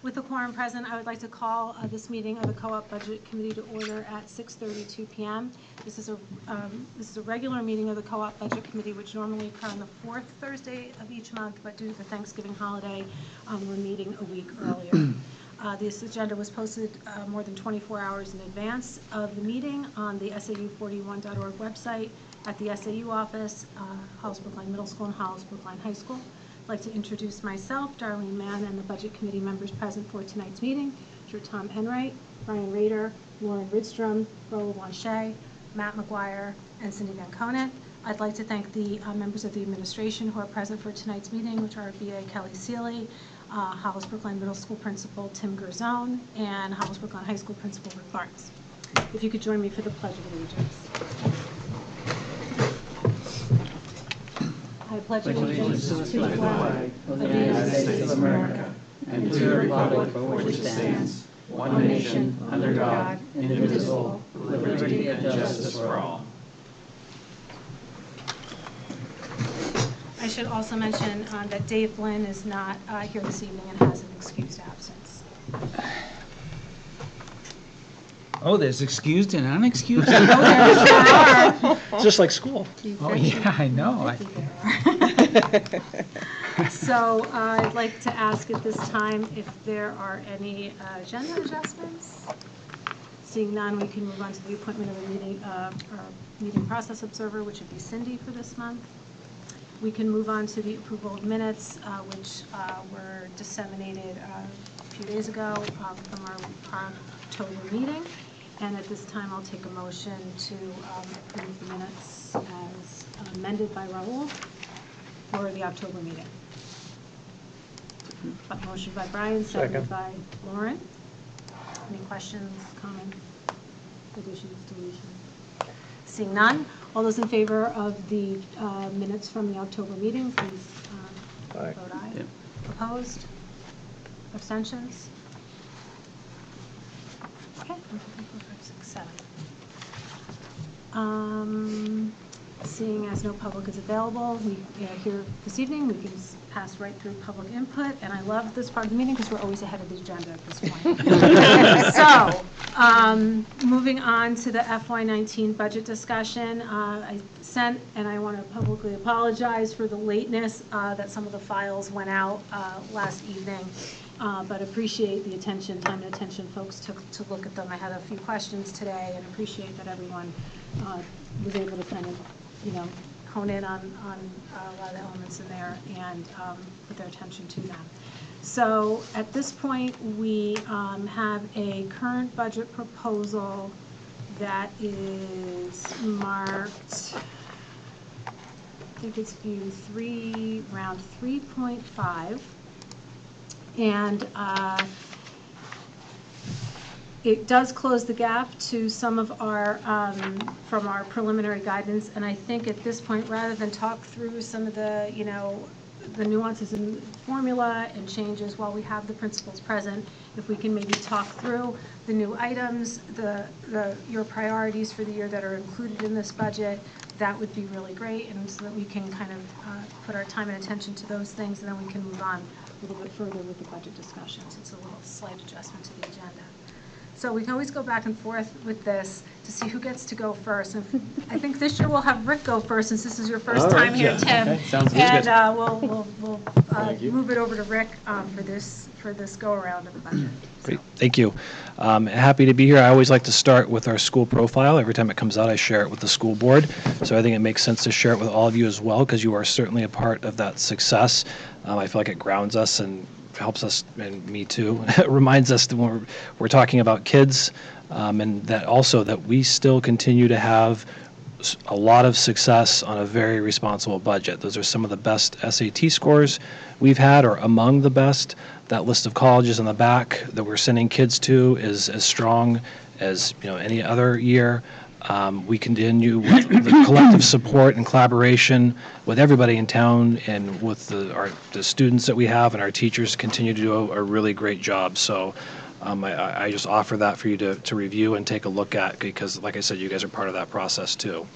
With the quorum present, I would like to call this meeting of the Co-op Budget Committee to order at 6:32 p.m. This is a regular meeting of the Co-op Budget Committee, which normally occur on the fourth Thursday of each month, but due to the Thanksgiving holiday, we're meeting a week earlier. This agenda was posted more than 24 hours in advance of the meeting on the SAU41.org website, at the SAU office, Hollis Brookline Middle School and Hollis Brookline High School. I'd like to introduce myself, Darlene Mann, and the Budget Committee members present for tonight's meeting, which are Tom Enright, Brian Rader, Lauren Ridstrom, Roland Blanchet, Matt McGuire, and Cindy Van Conant. I'd like to thank the members of the administration who are present for tonight's meeting, which are BA Kelly Seeley, Hollis Brookline Middle School Principal Tim Gerzone, and Hollis Brookline High School Principal Rick Barnes. If you could join me for the Pledge of Allegiance. I pledge allegiance to the flag of the United States of America and to the republic for which it stands, one nation, under God, indivisible, with liberty and justice for all. I should also mention that Dave Flynn is not here this evening and has an excused absence. Oh, there's excused and unexcused? It's just like school. Oh, yeah, I know. So I'd like to ask at this time if there are any agenda adjustments. Seeing none, we can move on to the appointment of a meeting process observer, which would be Cindy for this month. We can move on to the approval of minutes, which were disseminated a few days ago from our October meeting. And at this time, I'll take a motion to approve the minutes as amended by Raul for the October meeting. A motion by Brian, seconded by Lauren. Any questions, comments, additions, deletions? Seeing none, all those in favor of the minutes from the October meeting, please vote aye. Yep. Opposed? Abstentions? Okay, 1, 2, 3, 4, 5, 6, 7. Seeing as no public is available, we here this evening, we can pass right through public input. And I love this part of the meeting because we're always ahead of the agenda at this point. So, moving on to the FY19 budget discussion, I sent, and I want to publicly apologize for the lateness that some of the files went out last evening. But appreciate the time and attention folks took to look at them. I had a few questions today and appreciate that everyone was able to kind of, hone in on a lot of the elements in there and put their attention to them. So at this point, we have a current budget proposal that is marked, I think it's view 3, round 3.5. And it does close the gap to some of our, from our preliminary guidance. And I think at this point, rather than talk through some of the, the nuances in the formula and changes while we have the principals present, if we can maybe talk through the new items, your priorities for the year that are included in this budget, that would be really great. And so that we can kind of put our time and attention to those things, and then we can move on a little bit further with the budget discussions. It's a little slight adjustment to the agenda. So we can always go back and forth with this to see who gets to go first. And I think this year we'll have Rick go first, since this is your first time here, Tim. Okay. Sounds good. And we'll move it over to Rick for this go around of the budget. Great, thank you. Happy to be here. I always like to start with our school profile. Every time it comes out, I share it with the school board. So I think it makes sense to share it with all of you as well, because you are certainly a part of that success. I feel like it grounds us and helps us, and me too. It reminds us that when we're talking about kids, and that also that we still continue to have a lot of success on a very responsible budget. Those are some of the best SAT scores we've had, or among the best. That list of colleges in the back that we're sending kids to is as strong as any other year. We continue with the collective support and collaboration with everybody in town, and with the students that we have, and our teachers continue to do a really great job. So I just offer that for you to review and take a look at, because like I said, you guys are part of that process too.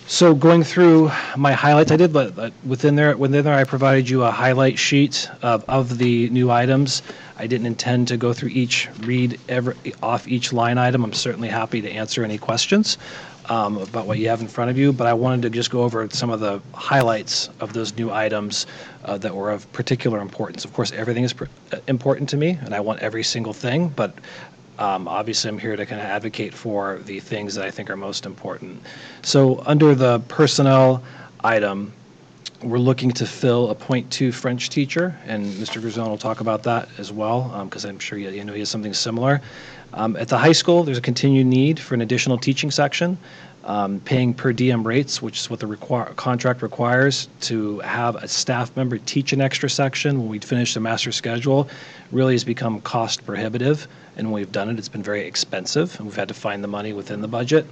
So going through my highlights, I did, but within there, I provided you a highlight sheet of the new items. I didn't intend to go through read off each line item. I'm certainly happy to answer any questions about what you have in front of you, but I wanted to just go over some of the highlights of those new items that were of particular importance. Of course, everything is important to me, and I want every single thing, but obviously, I'm here to kind of advocate for the things that I think are most important. So under the personnel item, we're looking to fill a .2 French teacher, and Mr. Grisone will talk about that as well, because I'm sure you know he has something similar. At the high school, there's a continued need for an additional teaching section, paying per diem rates, which is what the contract requires to have a staff member teach an extra section when we finish the master schedule, really has become cost prohibitive. And when we've done it, it's been very expensive, and we've had to find the money within the budget.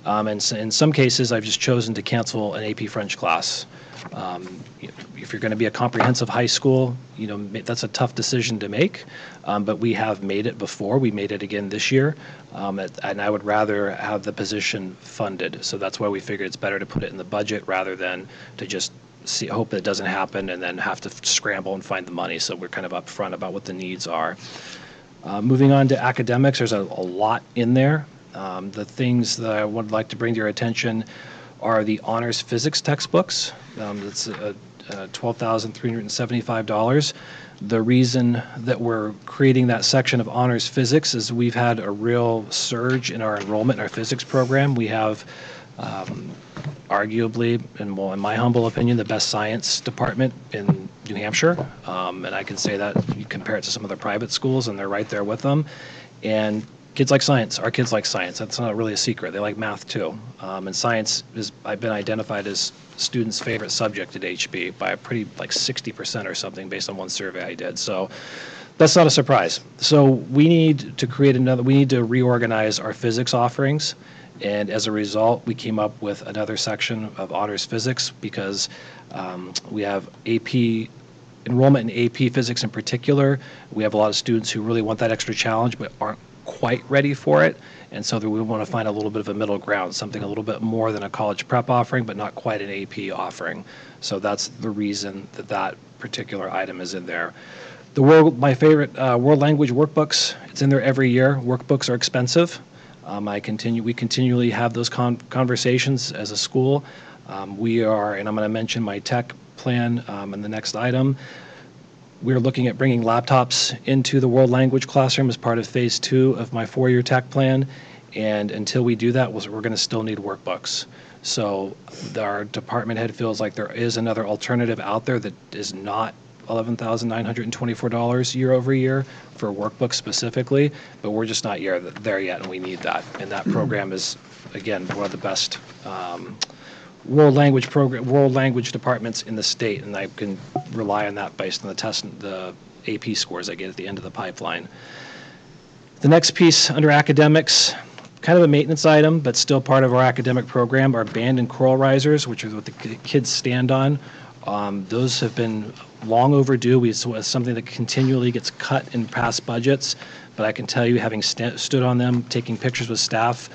And so in some cases, I've just chosen to cancel an AP French class. If you're going to be a comprehensive high school, that's a tough decision to make, but we have made it before. We made it again this year, and I would rather have the position funded. So that's why we figured it's better to put it in the budget rather than to just hope that it doesn't happen and then have to scramble and find the money. So we're kind of upfront about what the needs are. Moving on to academics, there's a lot in there. The things that I would like to bring to your attention are the honors physics textbooks. That's $12,375. The reason that we're creating that section of honors physics is we've had a real surge in our enrollment in our physics program. We have arguably, in my humble opinion, the best science department in New Hampshire. And I can say that you compare it to some of the private schools, and they're right there with them. And kids like science. Our kids like science. That's not really a secret. They like math too. And science I've been identified as students' favorite subject at HB by a pretty, like 60% or something based on one survey I did. So that's not a surprise. So we need to we need to reorganize our physics offerings. And as a result, we came up with another section of honors physics because we have AP enrollment in AP physics in particular. We have a lot of students who really want that extra challenge but aren't quite ready for it. And so we want to find a little bit of a middle ground, something a little bit more than a college prep offering, but not quite an AP offering. So that's the reason that that particular item is in there. My favorite world language workbooks, it's in there every year. Workbooks are expensive. We continually have those conversations as a school. We are, and I'm going to mention my tech plan in the next item. We're looking at bringing laptops into the world language classroom as part of phase 2 of my 4-year tech plan. And until we do that, we're going to still need workbooks. So our department head feels like there is another alternative out there that is not $11,924 year over year for workbooks specifically, but we're just not there yet, and we need that. And that program is, again, one of the best world language departments in the state, and I can rely on that based on the AP scores I get at the end of the pipeline. The next piece under academics, kind of a maintenance item, but still part of our academic program, are band and choral risers, which is what the kids stand on. Those have been long overdue. It's something that continually gets cut in past budgets, but I can tell you, having stood on them, taking pictures with staff,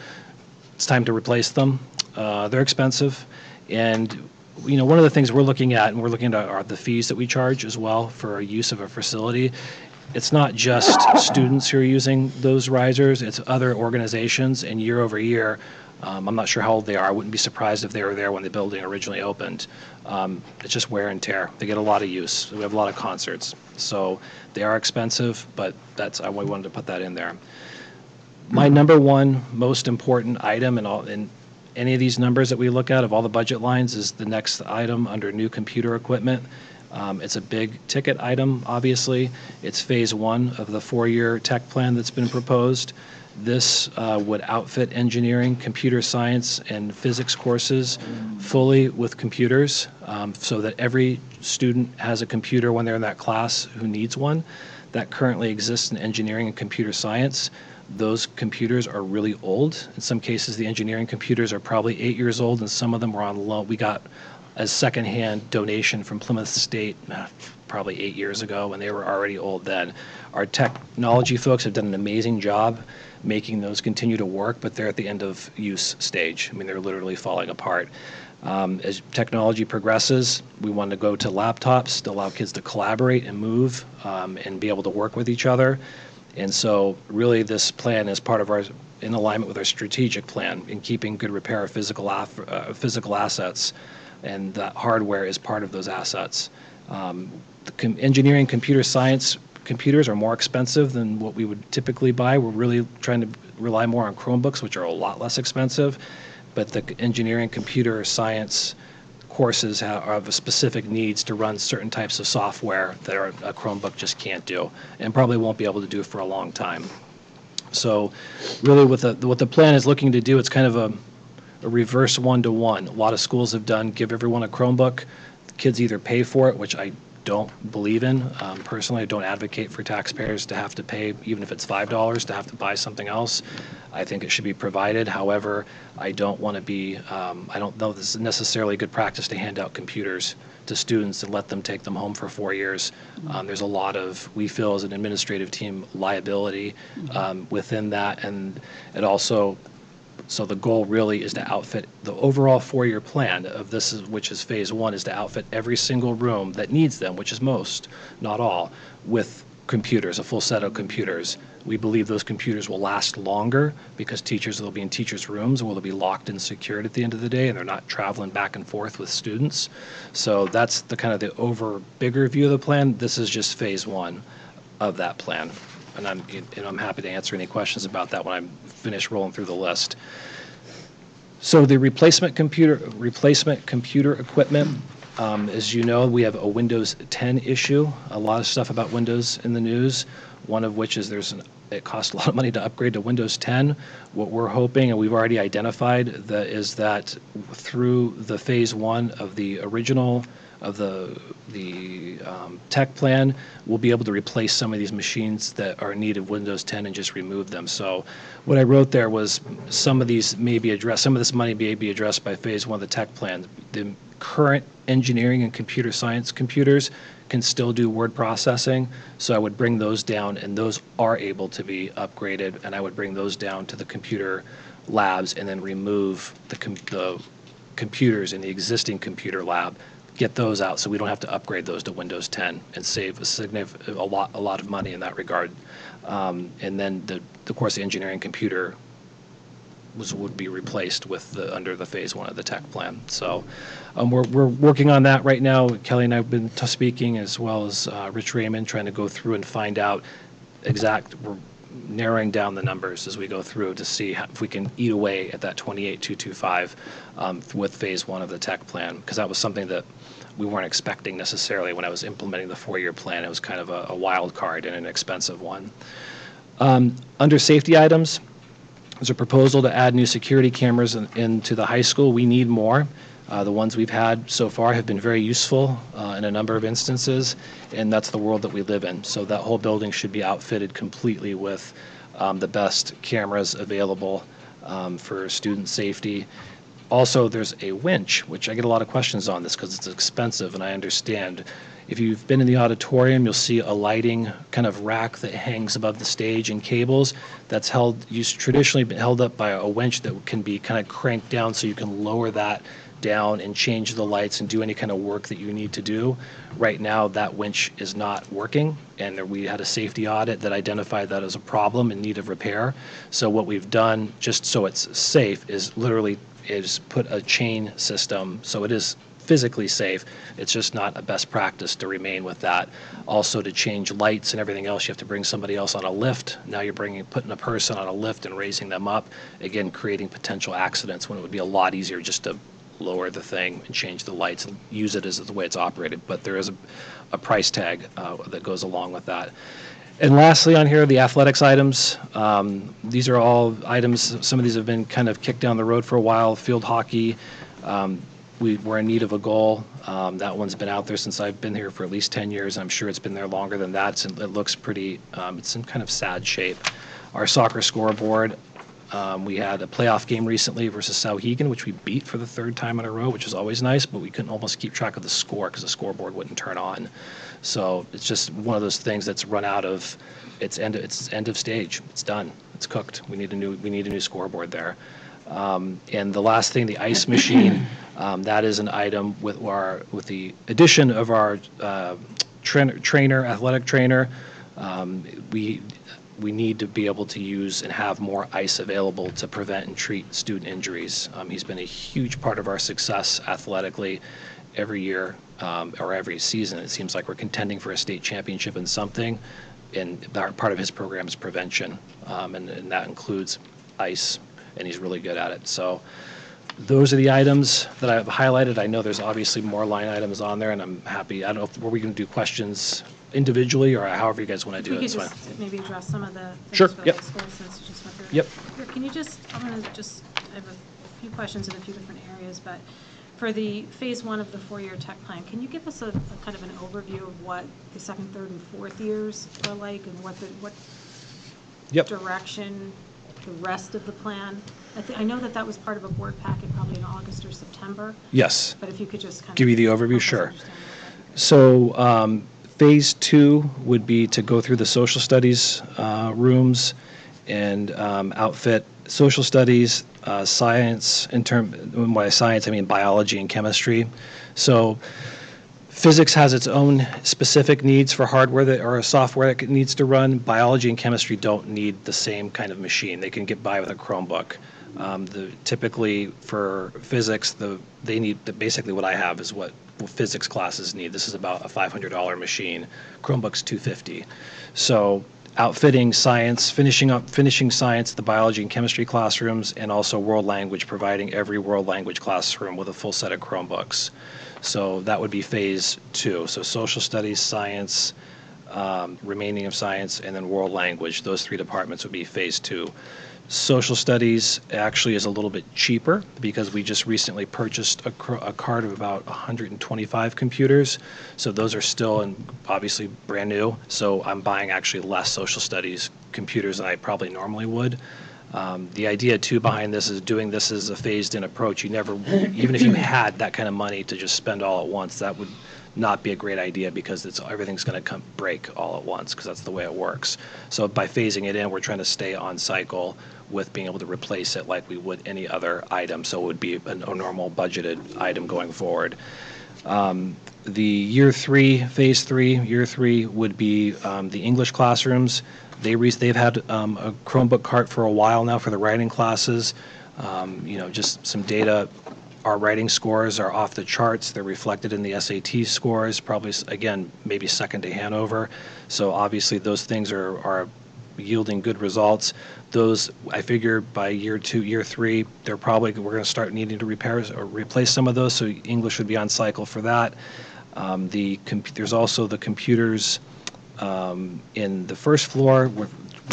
it's time to replace them. They're expensive, and one of the things we're looking at, are the fees that we charge as well for use of a facility. It's not just students who are using those risers, it's other organizations, and year over year, I'm not sure how old they are. I wouldn't be surprised if they were there when the building originally opened. It's just wear and tear. They get a lot of use. We have a lot of concerts. So they are expensive, but that's why we wanted to put that in there. My number one most important item in any of these numbers that we look at of all the budget lines is the next item under new computer equipment. It's a big ticket item, obviously. It's phase 1 of the 4-year tech plan that's been proposed. This would outfit engineering, computer science, and physics courses fully with computers so that every student has a computer when they're in that class who needs one. That currently exists in engineering and computer science. Those computers are really old. In some cases, the engineering computers are probably 8 years old, and some of them were on loan. We got a secondhand donation from Plymouth State probably 8 years ago, and they were already old then. Our technology folks have done an amazing job making those continue to work, but they're at the end of use stage. I mean, they're literally falling apart. As technology progresses, we want to go to laptops to allow kids to collaborate and move and be able to work with each other. And so really this plan is part of our, in alignment with our strategic plan in keeping good repair of physical assets, and that hardware is part of those assets. Engineering, computer science, computers are more expensive than what we would typically buy. We're really trying to rely more on Chromebooks, which are a lot less expensive, but the engineering, computer science courses have specific needs to run certain types of software that a Chromebook just can't do, and probably won't be able to do for a long time. So really what the plan is looking to do, it's kind of a reverse one-to-one. A lot of schools have done, give everyone a Chromebook. Kids either pay for it, which I don't believe in. Personally, I don't advocate for taxpayers to have to pay, even if it's $5, to have to buy something else. I think it should be provided. However, I don't want to be, I don't know this is necessarily good practice to hand out computers to students and let them take them home for 4 years. There's a lot of, we feel as an administrative team, liability within that, and it also, so the goal really is to outfit the overall 4-year plan of this, which is phase 1, is to outfit every single room that needs them, which is most, not all, with computers, a full set of computers. We believe those computers will last longer because teachers will be in teachers' rooms, and will be locked and secured at the end of the day, and they're not traveling back and forth with students. So that's the kind of the bigger view of the plan. This is just phase 1 of that plan. And I'm happy to answer any questions about that when I'm finished rolling through the list. So the replacement computer equipment, as you know, we have a Windows 10 issue. A lot of stuff about Windows in the news. One of which is it costs a lot of money to upgrade to Windows 10. What we're hoping, and we've already identified, is that through the phase 1 of the original of the tech plan, we'll be able to replace some of these machines that are in need of Windows 10 and just remove them. So what I wrote there was some of these may be addressed, some of this money may be addressed by phase 1 of the tech plan. The current engineering and computer science computers can still do word processing, so I would bring those down, and those are able to be upgraded, and I would bring those down to the computer labs and then remove the computers in the existing computer lab, get those out so we don't have to upgrade those to Windows 10 and save a lot of money in that regard. And then of course the engineering computer would be replaced with under the phase 1 of the tech plan. So we're working on that right now. Kelly and I have been speaking, as well as Rich Raymond, trying to go through and find out we're narrowing down the numbers as we go through to see if we can eat away at that 28,225 with phase 1 of the tech plan, because that was something that we weren't expecting necessarily when I was implementing the 4-year plan. It was kind of a wild card and an expensive one. Under safety items, there's a proposal to add new security cameras into the high school. We need more. The ones we've had so far have been very useful in a number of instances, and that's the world that we live in. So that whole building should be outfitted completely with the best cameras available for student safety. Also, there's a winch, which I get a lot of questions on this because it's expensive, and I understand. If you've been in the auditorium, you'll see a lighting kind of rack that hangs above the stage and cables that's traditionally been held up by a winch that can be kind of cranked down, so you can lower that down and change the lights and do any kind of work that you need to do. Right now, that winch is not working, and we had a safety audit that identified that as a problem in need of repair. So what we've done, just so it's safe, is put a chain system, so it is physically safe. It's just not a best practice to remain with that. Also, to change lights and everything else, you have to bring somebody else on a lift. Now you're putting a person on a lift and raising them up, again, creating potential accidents when it would be a lot easier just to lower the thing and change the lights and use it as the way it's operated. But there is a price tag that goes along with that. And lastly on here, the athletics items. These are all items, some of these have been kind of kicked down the road for a while. Field hockey, we're in need of a goal. That one's been out there since I've been here for at least 10 years. I'm sure it's been there longer than that. It looks pretty, it's in kind of sad shape. Our soccer scoreboard, we had a playoff game recently versus Sauhegan, which we beat for the 3rd time in a row, which is always nice, but we couldn't almost keep track of the score because the scoreboard wouldn't turn on. So it's just one of those things that's run out of its end of stage. It's done. It's cooked. We need a new scoreboard there. And the last thing, the ice machine, that is an item with the addition of our athletic trainer. We need to be able to use and have more ice available to prevent and treat student injuries. He's been a huge part of our success athletically every year or every season. It seems like we're contending for a state championship in something, and part of his program is prevention, and that includes ice, and he's really good at it. So those are the items that I've highlighted. I know there's obviously more line items on there, and I'm happy. I don't know if were we going to do questions individually or however you guys want to do We it. could just maybe address some of the things Sure, for the yep. high school since you just went through. Yep. Here, can you just, I have a few questions in a few different areas, but for the phase one of the four-year tech plan, can you give us a kind of an overview of what the second, third, and fourth years are like and what Yep. direction the rest of the plan? I know that was part of a board packet probably in August or September, Yes. but if you could just kind of Give you the overview, help us sure. understand what that So phase two would be to go through the social studies rooms and outfit social studies, science, by science I mean biology and chemistry. So physics has its own specific needs for hardware or software that it needs to run. Biology and chemistry don't need the same kind of machine. They can get by with a Chromebook. Typically for physics, they need basically what I have is what physics classes need. This is about a $500 machine. Chromebook's $250. So outfitting science, finishing science, the biology and chemistry classrooms, and also world language, providing every world language classroom with a full set of Chromebooks. So that would be phase two. So social studies, science, remaining of science, and then world language. Those three departments would be phase two. Social studies actually is a little bit cheaper because we just recently purchased a cart of about 125 computers. So those are still obviously brand new. So I'm buying actually less social studies computers than I probably normally would. The idea too behind this is doing this as a phased-in approach. Even if you had that kind of money to just spend all at once, that would not be a great idea because everything's going to break all at once because that's the way it works. So by phasing it in, we're trying to stay on cycle with being able to replace it like we would any other item. So it would be a normal budgeted item going forward. The phase three, year three would be the English classrooms. They've had a Chromebook cart for a while now for the writing classes. Just some data. Our writing scores are off the charts. They're reflected in the SAT scores, probably, again, maybe second to Hanover. So obviously those things are yielding good results. Those, I figure by year two, year three, we're going to start needing to replace some of those, so English would be on cycle for that. There's also the computers in the first floor,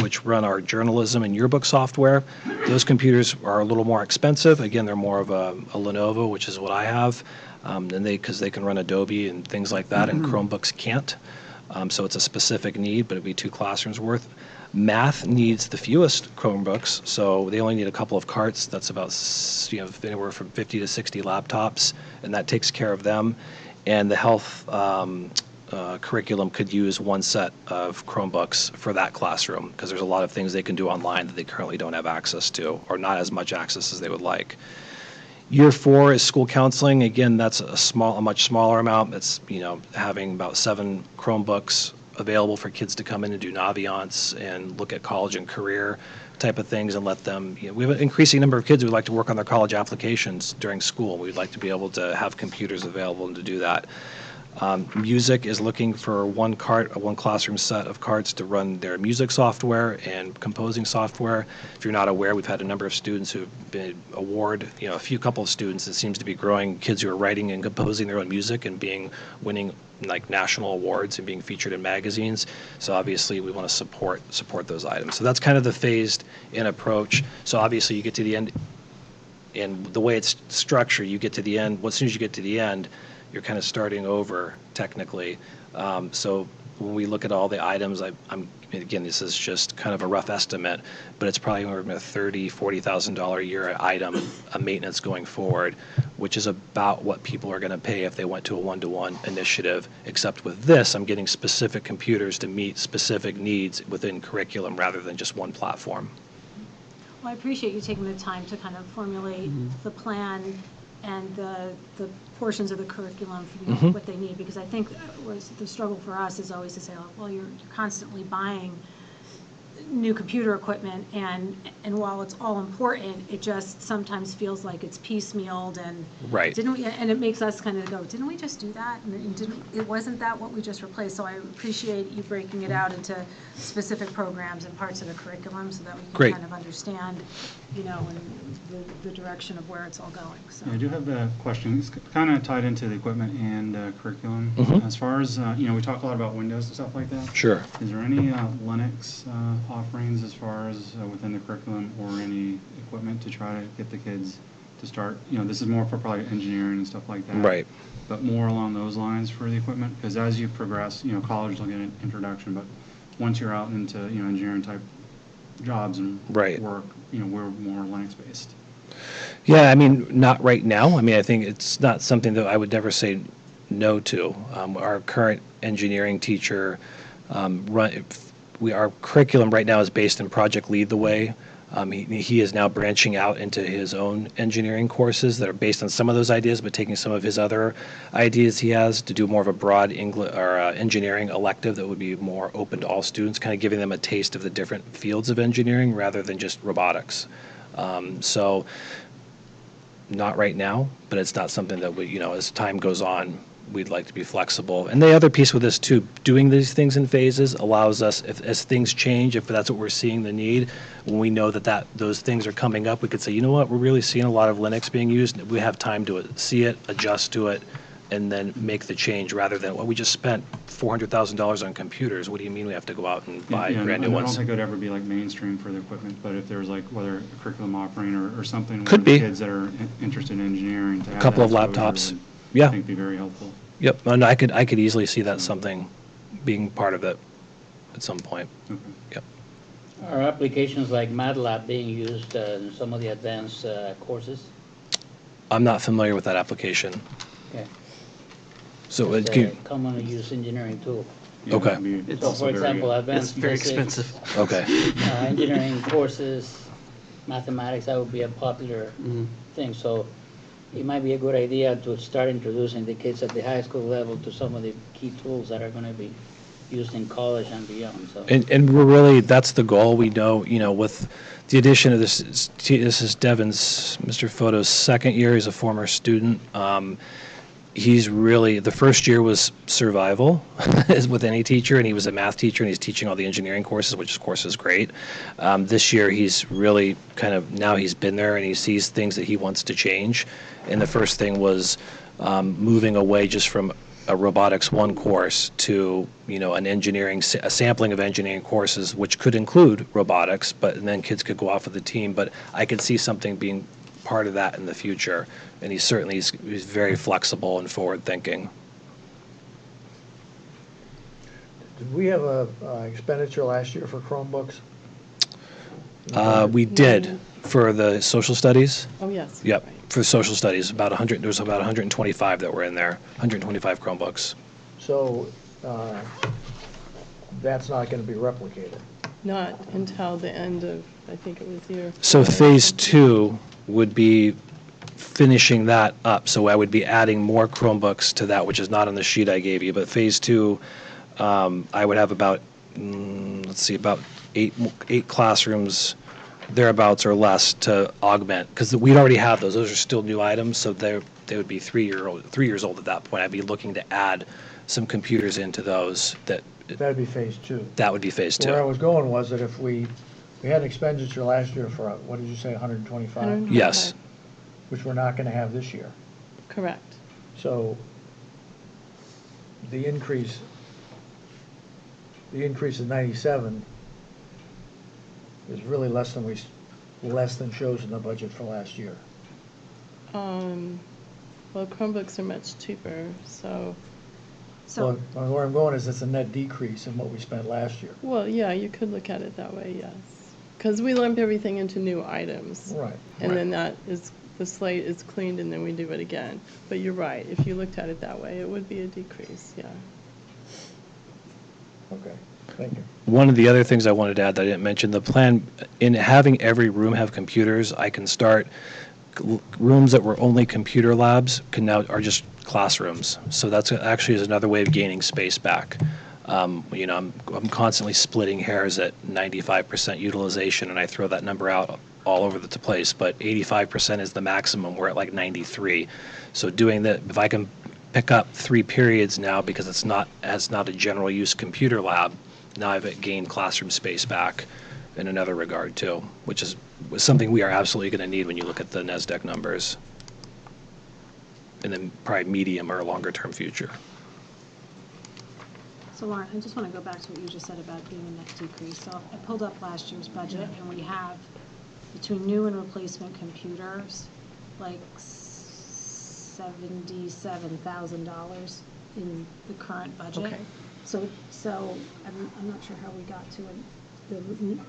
which run our journalism and yearbook software. Those computers are a little more expensive. Again, they're more of a Lenovo, which is what I have, because they can run Adobe and things like that, and Chromebooks can't. So it's a specific need, but it'd be 2 classrooms worth. Math needs the fewest Chromebooks, so they only need a couple of carts. That's about anywhere from 50 to 60 laptops, and that takes care of them. And the health curriculum could use 1 set of Chromebooks for that classroom because there's a lot of things they can do online that they currently don't have access to, or not as much access as they would like. Year 4 is school counseling. Again, that's a much smaller amount. It's having about 7 Chromebooks available for kids to come in and do Naviance and look at college and career type of things and let them. We have an increasing number of kids who would like to work on their college applications during school. We'd like to be able to have computers available and to do that. Music is looking for one classroom set of carts to run their music software and composing software. If you're not aware, we've had a number of students who've been a couple of students. It seems to be growing. Kids who are writing and composing their own music and winning like national awards and being featured in magazines. So obviously we want to support those items. So that's kind of the phased in approach. So obviously you get to the end, and the way it's structured, you get to the end. As soon as you get to the end, you're kind of starting over technically. So when we look at all the items, again, this is just kind of a rough estimate, but it's probably more than a $30,000-$40,000 a year item of maintenance going forward, which is about what people are going to pay if they went to a one-to-one initiative. Except with this, I'm getting specific computers to meet specific needs within curriculum rather than just one platform. Well, I appreciate you taking the time to kind of formulate the plan and the portions of the curriculum for what they need, because I think was the struggle for us is always to say, oh, well, you're constantly buying new computer equipment, and while it's all important, it just sometimes feels like it's piecemealed, and Right. didn't we, and it makes us kind of go, didn't we just do that? And it wasn't that what we just replaced? So I appreciate you breaking it out into specific programs and parts of the curriculum so that we can Great. kind of understand, and the direction of where it's all going, so. Yeah, I do have a question. It's kind of tied into the equipment and curriculum. As far as, we talk a lot about Windows and stuff like that. Sure. Is there any Linux offerings as far as within the curriculum or any equipment to try to get the kids to start? This is more for probably engineering and stuff like that. Right. But more along those lines for the equipment? Because as you progress, college will get an introduction, but once you're out into, engineering type jobs and Right. work, we're more Linux based. Yeah, I mean, not right now. I mean, I think it's not something that I would never say no to. Our current engineering teacher, our curriculum right now is based in Project Lead the Way. He is now branching out into his own engineering courses that are based on some of those ideas, but taking some of his other ideas he has to do more of a broad English or engineering elective that would be more open to all students, kind of giving them a taste of the different fields of engineering rather than just robotics. So not right now, but it's not something that we, as time goes on, we'd like to be flexible. And the other piece with this too, doing these things in phases allows us, as things change, if that's what we're seeing the need, when we know that those things are coming up, we could say, you know what, we're really seeing a lot of Linux being used. We have time to see it, adjust to it, and then make the change rather than, well, we just spent $400,000 on computers. What do you mean we have to go out and buy brand new I ones? don't think it would ever be like mainstream for the equipment, but if there's like whether a curriculum offering or something Could where the be. kids that are interested in engineering to have Couple that of exposure laptops. would, Yeah. I think be very helpful. Yep, and I could easily see that something being part of it at some point. Okay. Yep. Are applications like MATLAB being used in some of the advanced courses? I'm not familiar with that application. Okay. So It's it a commonly used engineering tool. Yeah, Okay. that'd be It's So also for very example, good. advanced It's very physics, expensive. okay. engineering courses, mathematics, that would be a popular thing. So it might be a good idea to start introducing the kids at the high school level to some of the key tools that are going to be used in college and beyond. So And we're really, that's the goal. We know, with the addition of this is Devin's, Mr. Photo's second year. He's a former student. He's really, the first year was survival as with any teacher, and he was a math teacher, and he's teaching all the engineering courses, which of course is great. This year he's really now he's been there and he sees things that he wants to change. And the first thing was moving away just from a robotics 1 course to, an engineering, a sampling of engineering courses, which could include robotics, and then kids could go off with the team. But I could see something being part of that in the future. And he's very flexible and forward-thinking. Did we have a expenditure last year for Chromebooks? We did for the social studies. Oh, yes. Yep, right. for social studies, there was about 125 that were in there, 125 Chromebooks. So that's not going to be replicated. Not until the end of, I think it was year. So four. phase 2 would be finishing that up. So I would be adding more Chromebooks to that, which is not on the sheet I gave you. But phase 2, I would have about, about eight classrooms, thereabouts or less, to augment, because we'd already have those. Those are still new items, so they would be 3 years old at that point. I'd be looking to add some computers into those. That'd be phase 2. That would be phase 2. Where I was going was that if we had an expenditure last year for, what did you say, 125? 125. Yes. Which we're not going to have this year. Correct. So the increase of 97 is really less than shows in the budget for last year. Well, Chromebooks are much cheaper, so, So, Well, where I'm going is it's a net decrease in what we spent last year. well, yeah, you could look at it that way, yes. Because we lump everything into new items. Right. And then the slate is cleaned and then we do it again. But you're right, if you looked at it that way, it would be a decrease, yeah. Okay. Thank you. One of the other things I wanted to add that I didn't mention, the plan, in having every room have computers, I can start, rooms that were only computer labs are just classrooms. So that's actually is another way of gaining space back. You know, I'm constantly splitting hairs at 95% utilization, and I throw that number out all over the place, but 85% is the maximum. We're at like 93. So doing that, if I can pick up 3 periods now because it's not a general use computer lab, now I've gained classroom space back in another regard too, which is something we are absolutely going to need when you look at the NESDEC numbers, and then probably medium or longer term future. So Lauren, I just want to go back to what you just said about being a net decrease. So I pulled up last year's budget, and we have, between new and replacement computers, like $77,000 in the current budget. Okay. So I'm not sure how we got to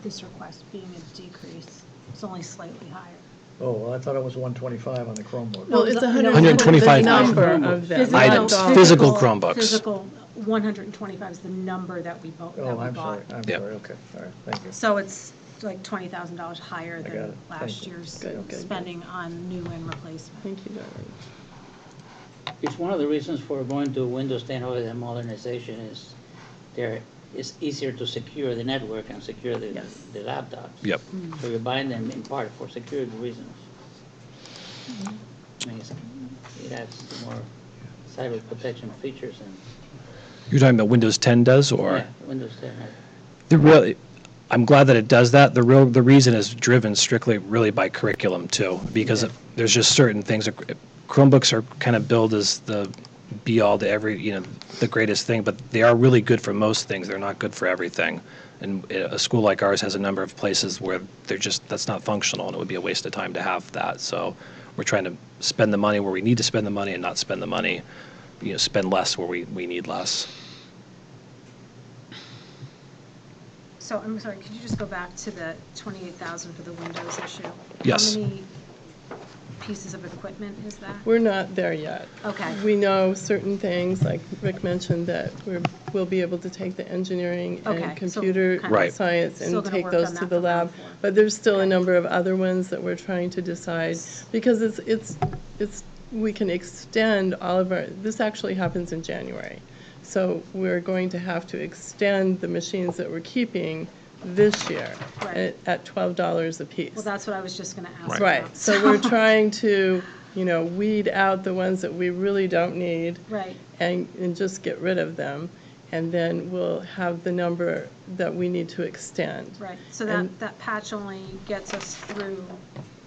this request being a decrease. It's only slightly higher. Oh, well, I thought it was 125 on the Chromebook. Well, it's No, 125 the number Chromebooks. of them. Items, not physical dollars. Chromebooks. Physical, 125 is the number that we bought. Oh, I'm sorry, Yep. okay, all right, thank you. So it's like $20,000 higher I got than it. Thank last you. year's Good, good. spending on new and replacement. Thank you, Darlene. It's one of the reasons for going to Windows 10 or the modernization is it's easier to secure the network and secure the laptops. Yep. So you're buying them in part for security reasons. I mean, it adds more cyber protection features and. You're talking about Windows 10 does, or? Yeah, Windows 10. I'm glad that it does that. The reason is driven strictly really by curriculum too, because there's just certain things. Chromebooks are kind of billed as the be all to every, the greatest thing, but they are really good for most things. They're not good for everything. And a school like ours has a number of places where that's not functional, and it would be a waste of time to have that. So we're trying to spend the money where we need to spend the money and not spend the money, spend less where we need less. So I'm sorry, could you just go back to the 28,000 for the Windows issue? Yes. How many pieces of equipment is that? We're not there yet. Okay. We know certain things, like Rick mentioned, that we'll be able to take the engineering Okay, and so computer kind of Right. science still and gonna take work those on to that the for lab. round 4. But there's still a Okay. number of other ones that we're trying to decide, because we can extend all of this actually happens in January. So we're going to have to extend the machines that we're keeping this year Right. at $12 a piece. Well, that's what I was just going to ask Right, about. so we're trying to, weed out the ones that we really don't need. Right. And just get rid of them, and then we'll have the number that we need to extend. Right, so And- that patch only gets us through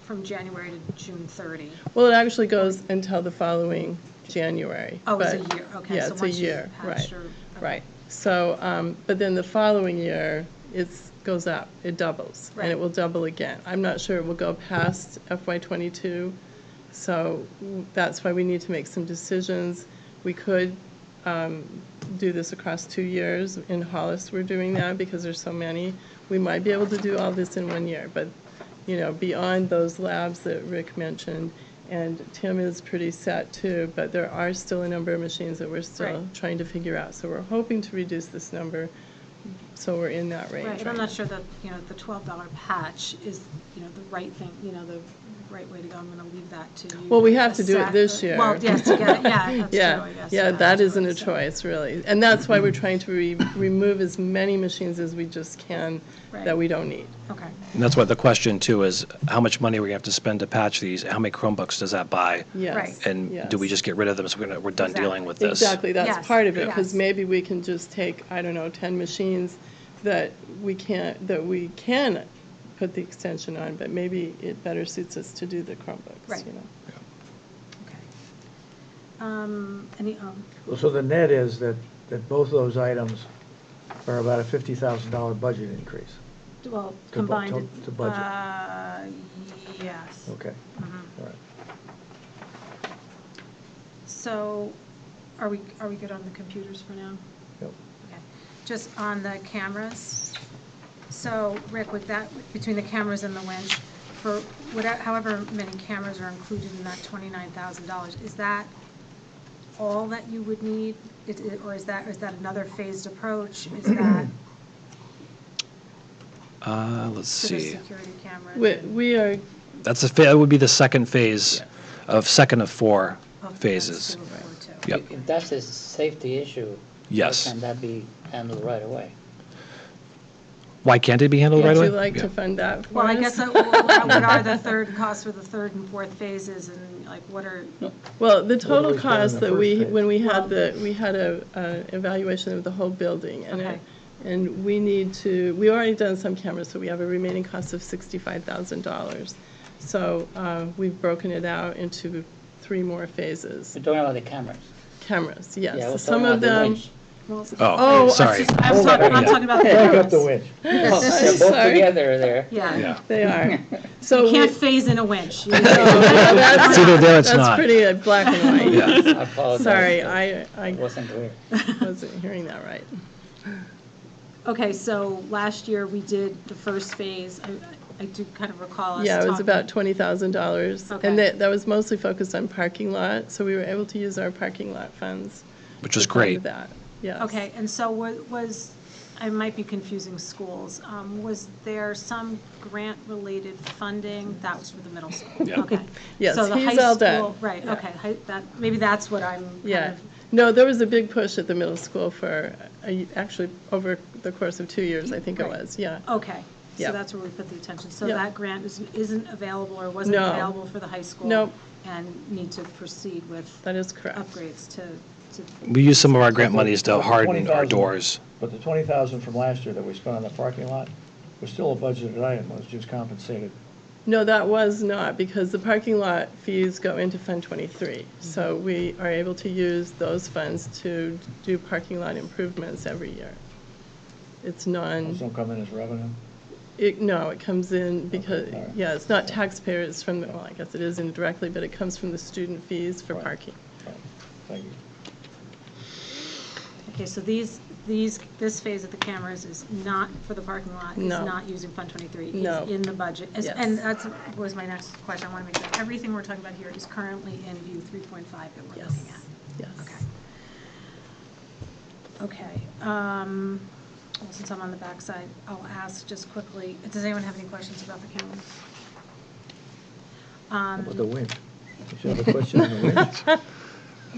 from January to June 30. Well, it actually goes until the following January. Oh, it's a but- year, okay. Yeah, so it's a once you year, patch right, your- okay. right. So, but then the following year, it goes up, it doubles, and Right. it will double again. I'm not sure it will go past FY '22, so that's why we need to make some decisions. We could do this across 2 years. In Hollis, we're doing that because there's so many. We might be able to do all this in 1 year, but, beyond those labs that Rick mentioned, and Tim is pretty set too, but there are still a number of machines that we're still Right. trying to figure out. So we're hoping to reduce this number, so we're in that range. Right, and I'm right not sure that, the $12 patch is, the right thing, the right way to go. I'm going to leave that to you. Well, we have to do it assess- this year. Well, yes, to get it, yeah, that's Yeah, true, I guess. yeah, you have that to isn't do a it, so- choice, really. And that's why we're trying to remove as many machines as we just can Right. that we don't need. Okay, And that's what the question too is, how much money are we going to have to spend to patch these? How many Chromebooks does that buy? Yes. Right. And do we yes. just get rid of them so we're done dealing with this? Exactly, that's Yes, part of it, because yes. maybe we can just take, 10 machines that we can put the extension on, but maybe it better suits us to do the Chromebooks, Right. okay. Well, so the net is that both those items are about a $50,000 budget increase. Well, To bu- combined. to budget. Yes. Okay, Mhm. all right. So, are we good on the computers for now? Yep. Okay. Just on the cameras. So, Rick, with that, between the cameras and the winch, for however many cameras are included in that $29,000, is that all that you would need? Or is that another phased approach? Is that Let's to the see. security cameras? We are, That would be the second phase of second of 4 Oh, phases. that's still a four, too. Yep. If that's a safety issue, Yes. how can that be handled right away? Why can't it be handled right would away? you like Yeah. to fund that for Well, I us? guess, what are the third costs for the third and fourth phases, and like, what are, Well, the do total we spend in cost the that we, first phase? when we Well- had a evaluation of the whole building, and Okay. and we already done some cameras, so we have a remaining cost of $65,000. So we've broken it out into 3 more phases. We're talking about the cameras. Cameras, Yeah, I yes. was Some talking of about the them, winch. Oh, I sorry. was talking about the Back up the cameras. winch. Oh, they're both Sorry. together there. Yeah. Yeah. they are. So You we, can't phase in a winch. no, that's, It's either there or it's that's not. pretty black and white. Yeah. I apologize. Sorry, I I wasn't clear. wasn't hearing that right. Okay, so last year we did the first phase. I do kind of recall us Yeah, it was talking- about $20,000. Okay. And that was mostly focused on parking lot, so we were able to use our parking lot funds. Which is to fund great. that, yes. Okay, and so I might be confusing schools. Was there some grant-related funding? That was for the middle school? Yeah. Okay. Yes, So the he's high all done. school- Right, Yeah. okay. Maybe that's what I'm kind Yeah. of, No, there was a big push at the middle school for, actually, over the course of 2 years, I think it Right. was, yeah. okay. So Yeah. that's where we put the attention. So Yeah. that grant isn't available or wasn't No. available for the high school? Nope. And need to proceed with That is correct. upgrades to. We use some of our grant monies to Well, the harden our 20,000 doors. But the 20,000 from last year that we spent on the parking lot was still a budgeted item, was just compensated. No, that was not, because the parking lot fees go into Fund 23. So we are able to use those funds to do parking lot improvements every year. It's Those don't come in as revenue. No, it comes in because, all right. yeah, it's not taxpayers from, well, I guess it is indirectly, but it comes from the student fees for Right. parking. Right. Thank you. Okay, so this phase of the cameras is not for the parking lot, is No. not using Fund 23. No. Is in the budget. Yes. And that was my next question. I want to make sure everything we're talking about here is currently in view 3.5 that we're Yes, looking at. yes. Okay. Well, since I'm on the backside, I'll ask just quickly, does anyone have any questions about the cameras? How about the winch? You have a question on the winch?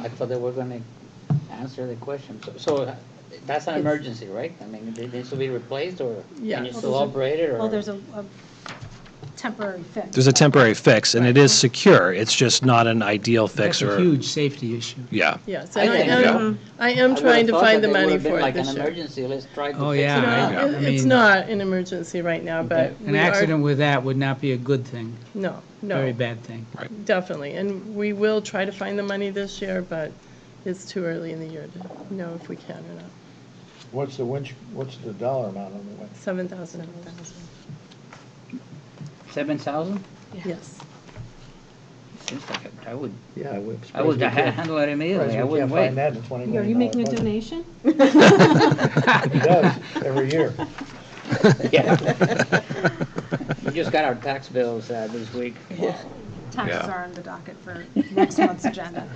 I thought they were gonna answer the question. So that's an emergency, right? I mean, it needs to be replaced, or Yeah. can you Well, still there's a- operate it, or? Well, there's a temporary fix. There's a temporary fix, and it is secure. It's just not an ideal fix That's a or, huge safety issue. yeah. Yes, I and think- I am would've trying to thought find that the they money would've been for it like this an year. emergency, let's try to Oh, fix it yeah, now. I know. It's mean- not an emergency right now, but An we are- accident with that would not be a good thing, No, no. very bad thing. Definitely, and we will try to find the money this year, but it's too early in the year to know if we can or not. What's the winch, what's the dollar amount on the winch? $7,000. 7,000? Yes. Seems like I would Yeah, I would. I would handle it immediately. I wouldn't Can't find wait. that in a $20 million Are you making a budget. donation? He does, every year. Yeah. We just got our tax bills this week. Taxes Yeah. are on the docket for next month's agenda.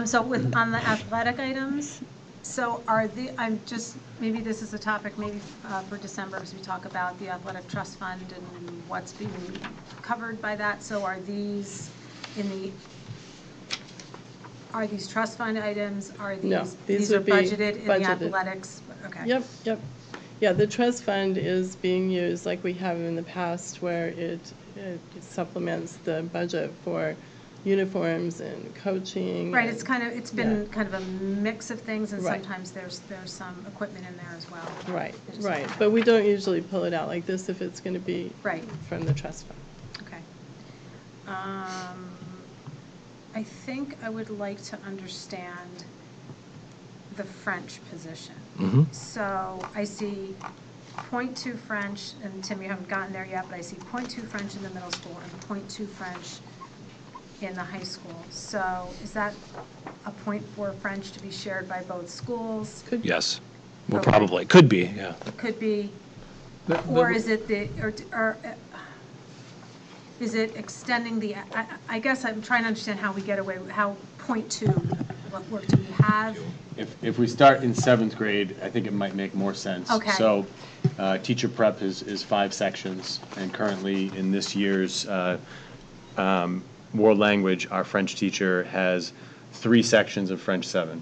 So on the athletic items, so I'm just, maybe this is a topic maybe for December, as we talk about the athletic trust fund and what's being covered by that. So are these trust fund items? Are No, these these are would be budgeted in the budgeted. athletics? Okay. Yep. Yeah, the trust fund is being used like we have in the past, where it supplements the budget for uniforms and coaching. Right, and- it's been yeah. kind of a mix of things, and Right. sometimes there's some equipment in there as well. Right, I just- right. But we don't usually pull it out like this if it's going to be Right. from the trust fund. Okay. I think I would like to understand the French position. Mhm. So I see .2 French, and Tim, you haven't gotten there yet, but I see .2 French in the middle school and .2 French in the high school. So is that a .4 French to be shared by both schools? Yes. Well, Okay. probably, could be, yeah. It could be, But- or but- is it is it extending I guess I'm trying to understand how we get away, how .2 what work do we have? If we start in 7th grade, I think it might make more sense. Okay. So, teacher prep is 5 sections, and currently in this year's world language, our French teacher has 3 sections of French 7.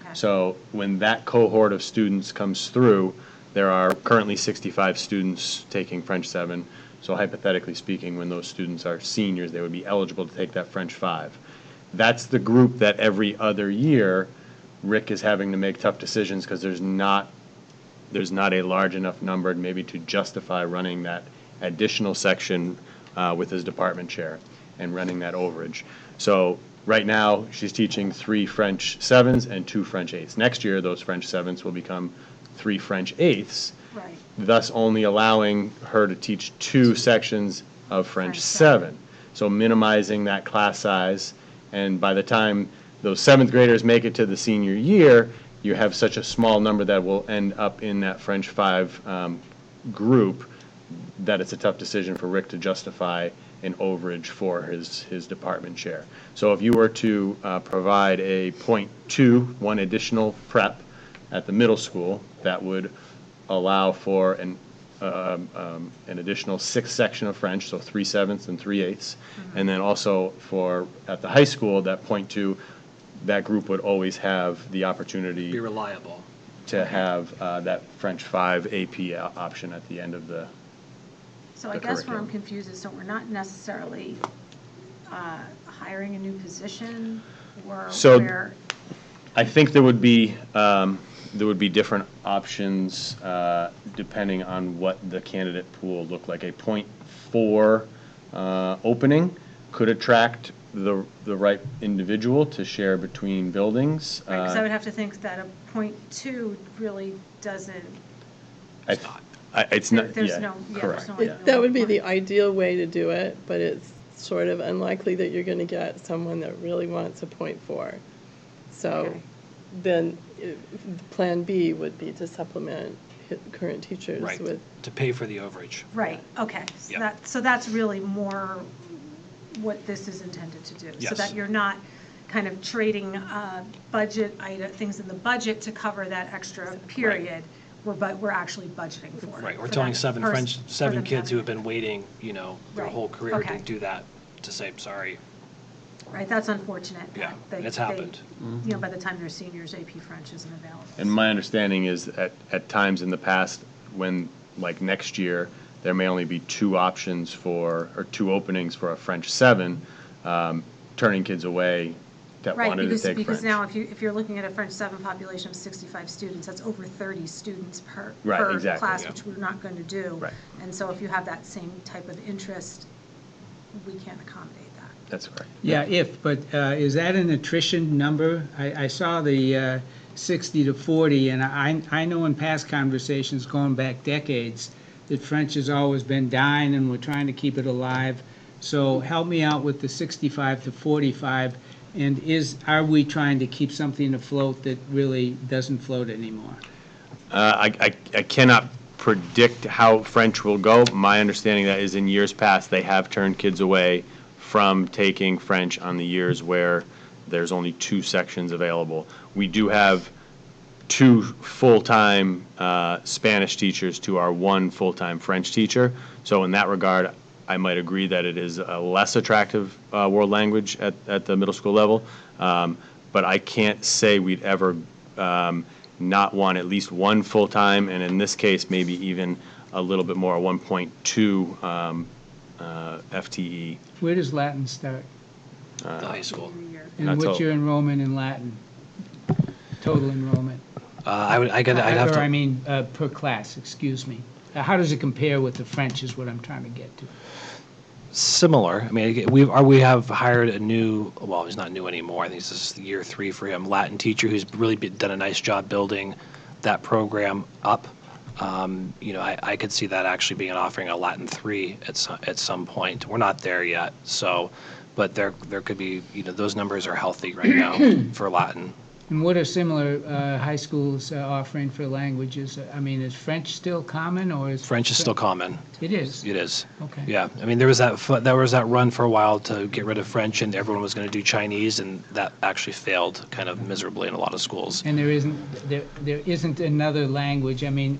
Okay. So when that cohort of students comes through, there are currently 65 students taking French 7. So hypothetically speaking, when those students are seniors, they would be eligible to take that French 5. That's the group that every other year Rick is having to make tough decisions because there's not a large enough number maybe to justify running that additional section with his department chair and running that overage. So right now, she's teaching 3 French 7s and 2 French 8s. Next year, those French 7s will become 3 French 8s, Right. thus only allowing her to teach 2 sections of French French 7. So minimizing that class size, and by the time those 7th graders make it to the senior year, you have such a small number that will end up in that French 5 group that it's a tough decision for Rick to justify an overage for his department chair. So if you were to provide a .2, one additional prep at the middle school, that would allow for an additional 6th section of French, so 3 7ths and 3 8ths. And then also for, at the high school, that .2, that group would always have the opportunity Be reliable. to have that French 5 AP option at the end of the So I the guess where curriculum. I'm confused is, so we're not necessarily hiring a new position, or So- where, I think there would be different options depending on what the candidate pool looked like. A .4 opening could attract the right individual to share between buildings. because I would have to think that a .2 really doesn't, It's not, there's yeah, no, yeah, correct. there's no. Yeah. That would be the ideal way to do it, but it's sort of unlikely that you're going to get someone that really wants a .4. So Okay. then Plan B would be to supplement current teachers Right, with. to pay for the overage. Right, okay. So Yep. so that's really more what this is intended to do. So Yes. that you're not kind of trading budget item, things in the budget to cover that extra period. We're actually budgeting for it. Right, we're for telling that 7 person- French, for 7 them to kids who have have it. been waiting, their Right, whole career okay. to do that, to say, sorry. Right, that's unfortunate. Yeah, that it's they- happened. By the time they're seniors, AP French isn't available. And my understanding is at times in the past, when, like next year, there may only be 2 options or 2 openings for a French 7, turning kids away that Right, wanted to take French. because now if you're looking at a French 7 population of 65 students, that's over 30 students per Right, exactly, class, yeah. which we're not going to do. Right. And so if you have that same type of interest, we can't accommodate that. That's correct. Yeah, but is that an attrition number? I saw the 60 to 40, and I know in past conversations going back decades that French has always been dying, and we're trying to keep it alive. So help me out with the 65 to 45, and are we trying to keep something afloat that really doesn't float anymore? I cannot predict how French will go. My understanding that is in years past, they have turned kids away from taking French on the years where there's only 2 sections available. We do have 2 full-time Spanish teachers to our 1 full-time French teacher. So in that regard, I might agree that it is a less attractive world language at the middle school level. But I can't say we'd ever not want at least 1 full-time, and in this case, maybe even a little bit more, 1.2 FTE. Where does Latin start? The high school. Senior year. And Not what's total. your enrollment in Latin? Total enrollment? I'd have Or I to, mean, per class, excuse me. How does it compare with the French is what I'm trying to get to. similar. I mean, we have hired a new, well, he's not new anymore. I think this is year 3 for him, Latin teacher who's really done a nice job building that program up. I could see that actually being offering a Latin 3 at some point. We're not there yet, so, but there could be, those numbers are healthy right now for Latin. And what are similar high schools offering for languages? I mean, is French still common, or is French is still common. It is. It is. Okay. Yeah, I mean, there was that run for a while to get rid of French, and everyone was going to do Chinese, and that actually failed kind of miserably in a lot of schools. And there isn't another language. I mean,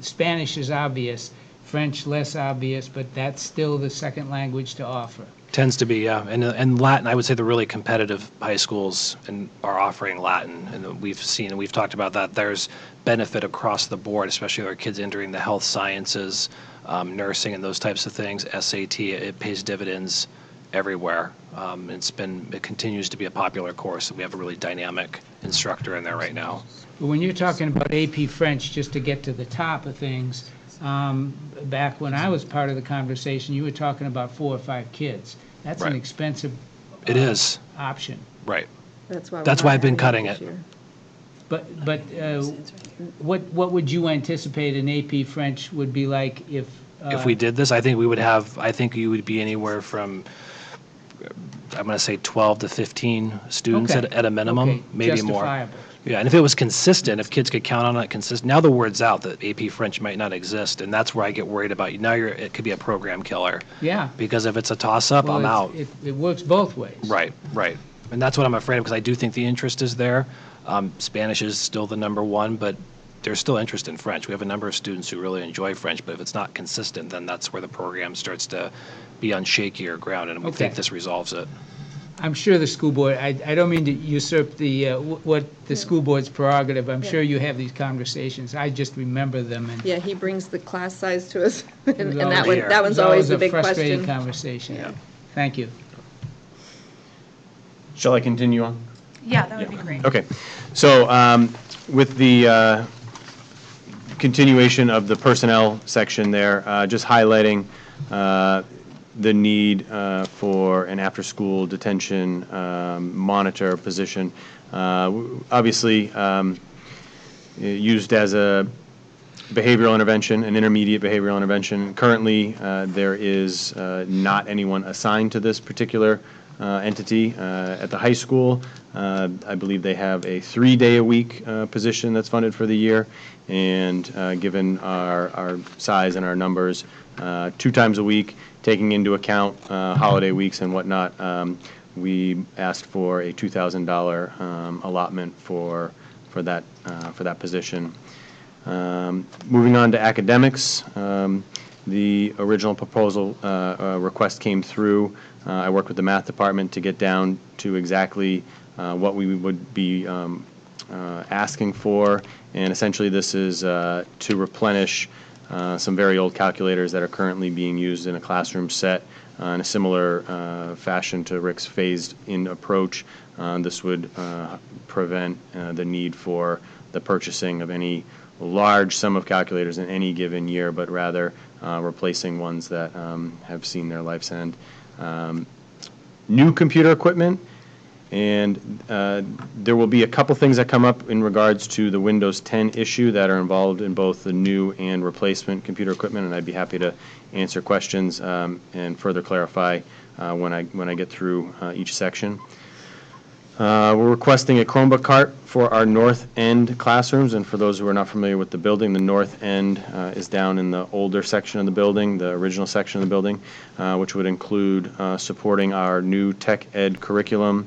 Spanish is obvious, French less obvious, but that's still the second language to offer. Tends to be, yeah. And Latin, I would say the really competitive high schools are offering Latin. And we've talked about that. There's benefit across the board, especially with our kids entering the health sciences, nursing, and those types of things. SAT, it pays dividends everywhere. It continues to be a popular course, and we have a really dynamic instructor in there right now. But when you're talking about AP French, just to get to the top of things, back when I was part of the conversation, you were talking about 4 or 5 kids. That's an Right. expensive It is. option. Right. That's why I've been cutting it. But what would you anticipate an AP French would be like if We did this, I think you would be anywhere from, I'm going to say 12 to 15 students Okay. at a minimum, Okay, maybe more. justifiable. Yeah, and if it was consistent, if kids could count on it consistent, now the word's out that AP French might not exist, and that's where I get worried about. Now it could be a program killer. Yeah. Because if it's a toss-up, Well, I'm out. It works both ways. Right. And that's what I'm afraid of, because I do think the interest is there. Spanish is still the number one, but there's still interest in French. We have a number of students who really enjoy French, but if it's not consistent, then that's where the program starts to be on shakier ground, and we think Okay. this resolves it. I'm sure the school board, I don't mean to usurp what the school board's prerogative. I'm sure you have these conversations. I just remember them. And Yeah, he brings the class size to us, and it was that always- one, that one's it was always the a big frustrating question. conversation. Yeah. Thank you. Shall I continue on? Yeah, that would be great. Okay, so with the continuation of the personnel section there, just highlighting the need for an after-school detention monitor position. Obviously, used as a behavioral intervention, an intermediate behavioral intervention. Currently, there is not anyone assigned to this particular entity at the high school. I believe they have a 3-day-a-week position that's funded for the year, and given our size and our numbers, 2 times a week, taking into account holiday weeks and whatnot, we asked for a $2,000 allotment for that position. Moving on to academics, the original proposal request came through. I worked with the math department to get down to exactly what we would be asking for, and essentially this is to replenish some very old calculators that are currently being used in a classroom set in a similar fashion to Rick's phased-in approach. This would prevent the need for the purchasing of any large sum of calculators in any given year, but rather replacing ones that have seen their life's end. New computer equipment, and there will be a couple things that come up in regards to the Windows 10 issue that are involved in both the new and replacement computer equipment, and I'd be happy to answer questions and further clarify when I get through each section. We're requesting a Chromebook cart for our north end classrooms, and for those who are not familiar with the building, the north end is down in the older section of the building, the original section of the building, which would include supporting our new tech ed curriculum,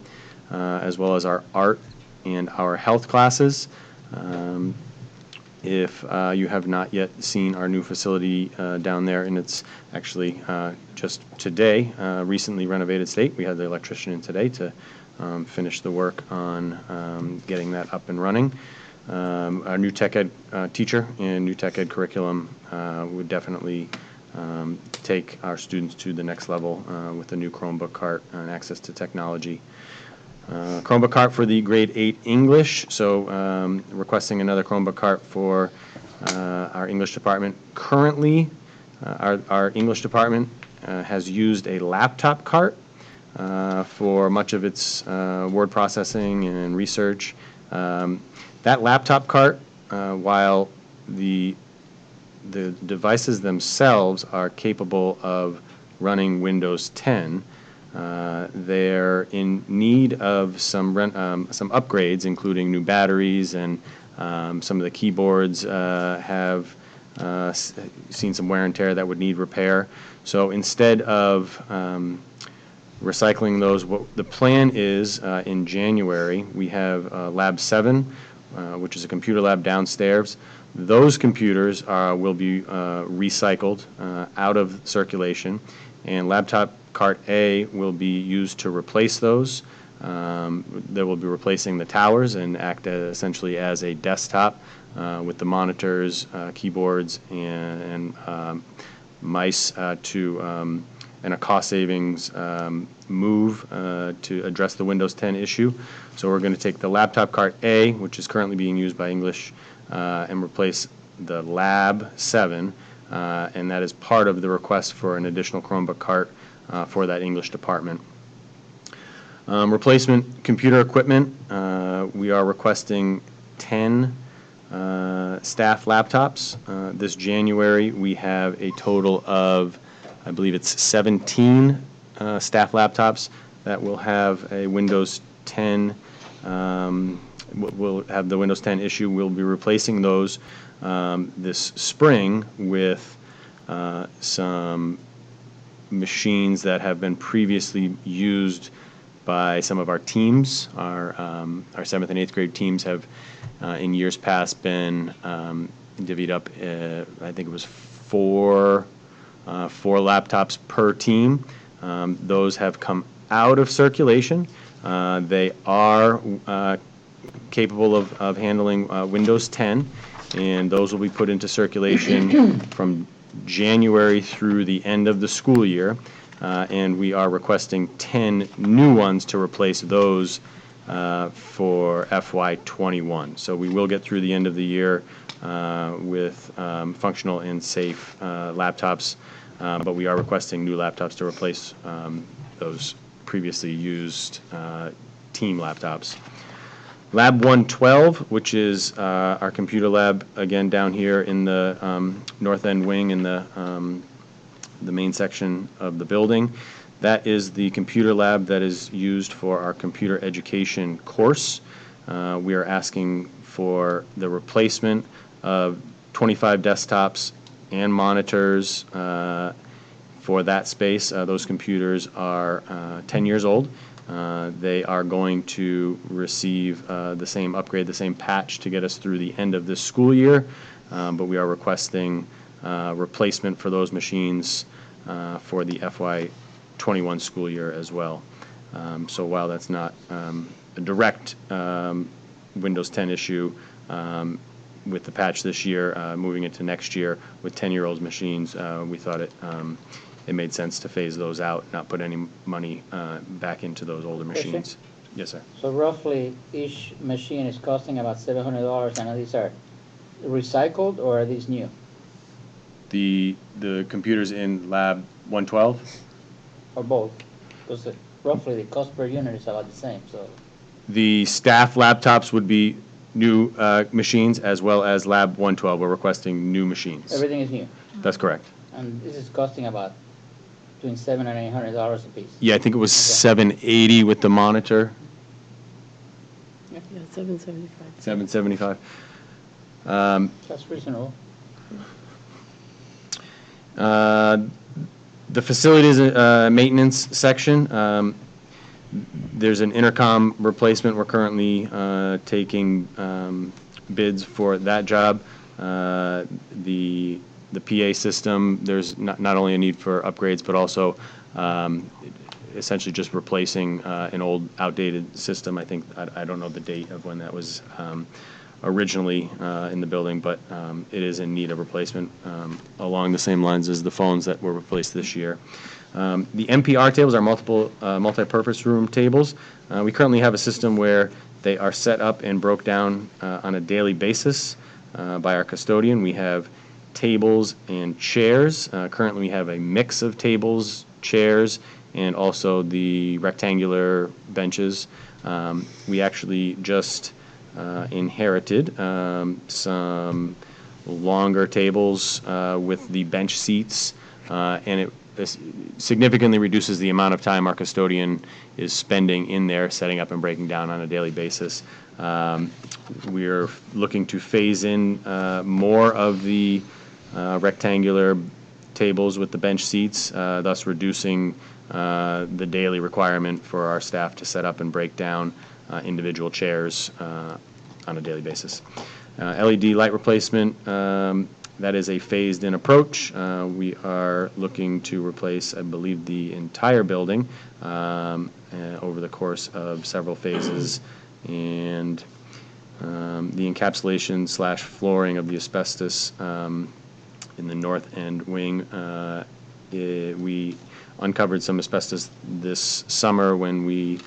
as well as our art and our health classes. If you have not yet seen our new facility down there, and it's actually just today, recently renovated state. We had the electrician in today to finish the work on getting that up and running. Our new tech ed teacher and new tech ed curriculum would definitely take our students to the next level with the new Chromebook cart and access to technology. Chromebook cart for the grade 8 English, so requesting another Chromebook cart for our English department. Currently, our English department has used a laptop cart for much of its word processing and research. That laptop cart, while the devices themselves are capable of running Windows 10, They're in need of some upgrades, including new batteries, and some of the keyboards have seen some wear and tear that would need repair. So instead of recycling those, what the plan is, in January, we have Lab 7, which is a computer lab downstairs. Those computers will be recycled out of circulation, and laptop cart A will be used to replace those. They will be replacing the towers and act essentially as a desktop with the monitors, keyboards, and mice and a cost savings move to address the Windows 10 issue. So we're going to take the laptop cart A, which is currently being used by English, and replace the Lab 7, and that is part of the request for an additional Chromebook cart for that English department. Replacement computer equipment, we are requesting 10 staff laptops. This January, we have a total of, I believe it's 17 staff laptops that will have a Windows 10, will have the Windows 10 issue. We'll be replacing those this spring with some machines that have been previously used by some of our teams. Our 7th and 8th grade teams have in years past been divvied up, I think it was four laptops per team. Those have come out of circulation. They are capable of handling Windows 10, and those will be put into circulation from January through the end of the school year, and we are requesting 10 new ones to replace those for FY21. So we will get through the end of the year with functional and safe laptops, but we are requesting new laptops to replace those previously used team laptops. Lab 112, which is our computer lab, again down here in the north end wing in the main section of the building. That is the computer lab that is used for our computer education course. We are asking for the replacement of 25 desktops and monitors for that space. Those computers are 10 years old. They are going to receive the same upgrade, the same patch to get us through the end of this school year, but we are requesting replacement for those machines for the FY21 school year as well. So while that's not a direct Windows 10 issue, with the patch this year, moving into next year with 10-year-old machines, we thought it made sense to phase those out, not put any money back into those older machines. Yes, sir. So roughly, each machine is costing about $700, and these are recycled, or are these new? The computers in Lab 112? Or both? Because roughly the cost per unit is about the same, so. The staff laptops would be new machines, as well as Lab 112. We're requesting new machines. Everything is new? That's correct. And this is costing about between $700 and $800 a piece? Yeah, I think it was $780 with the monitor. Yeah, $775. $775. That's reasonable. The facilities maintenance section, there's an intercom replacement. We're currently taking bids for that job. The PA system, there's not only a need for upgrades, but also essentially just replacing an old, outdated system. I think, I don't know the date of when that was originally in the building, but it is in need of replacement along the same lines as the phones that were replaced this year. The MPR tables are multi-purpose room tables. We currently have a system where they are set up and broke down on a daily basis by our custodian. We have tables and chairs. Currently we have a mix of tables, chairs, and also the rectangular benches. We actually just inherited some longer tables with the bench seats, and this significantly reduces the amount of time our custodian is spending in there, setting up and breaking down on a daily basis. We're looking to phase in more of the rectangular tables with the bench seats, thus reducing the daily requirement for our staff to set up and break down individual chairs on a daily basis. LED light replacement, that is a phased-in approach. We are looking to replace, I believe, the entire building over the course of several phases, and the encapsulation / flooring of the asbestos in the north end wing. We uncovered some asbestos this summer when we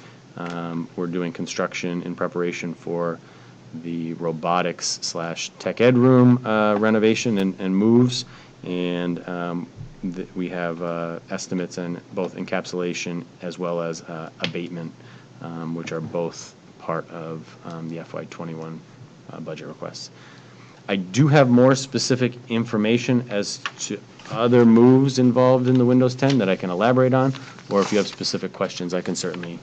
were doing construction in preparation for the robotics / tech ed room renovation and moves, and we have estimates on both encapsulation as well as abatement, which are both part of the FY21 budget requests. I do have more specific information as to other moves involved in the Windows 10 that I can elaborate on, or if you have specific questions, I can certainly,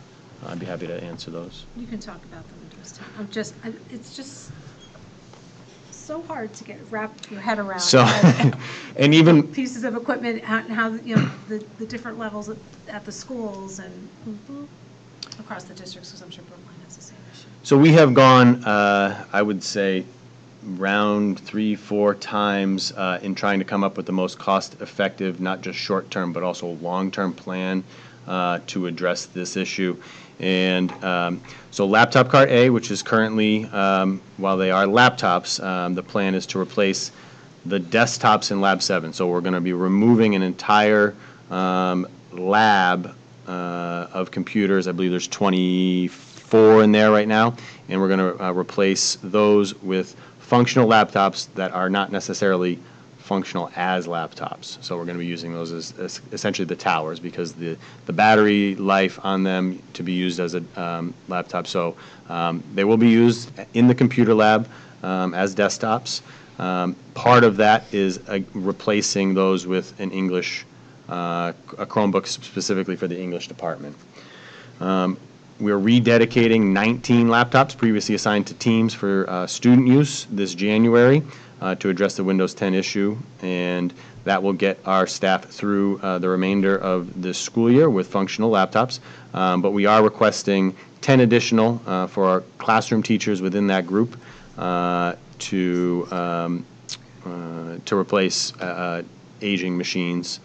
I'd be happy to answer those. You can talk about the Windows 10. It's just so hard to wrap your head around. So, and even pieces of equipment and how, the different levels at the schools and across the districts, because I'm sure Brookline has the same issue. So we have gone, I would say, round 3-4 times in trying to come up with the most cost-effective, not just short-term, but also long-term plan to address this issue. And so laptop cart A, which is currently, while they are laptops, the plan is to replace the desktops in Lab 7. So we're going to be removing an entire lab of computers. I believe there's 24 in there right now, and we're going to replace those with functional laptops that are not necessarily functional as laptops. So we're going to be using those as essentially the towers, because the battery life on them to be used as a laptop. So they will be used in the computer lab as desktops. Part of that is replacing those with an English, a Chromebook specifically for the English department. We're rededicating 19 laptops previously assigned to teams for student use this January to address the Windows 10 issue, and that will get our staff through the remainder of this school year with functional laptops. But we are requesting 10 additional for our classroom teachers within that group to replace aging machines.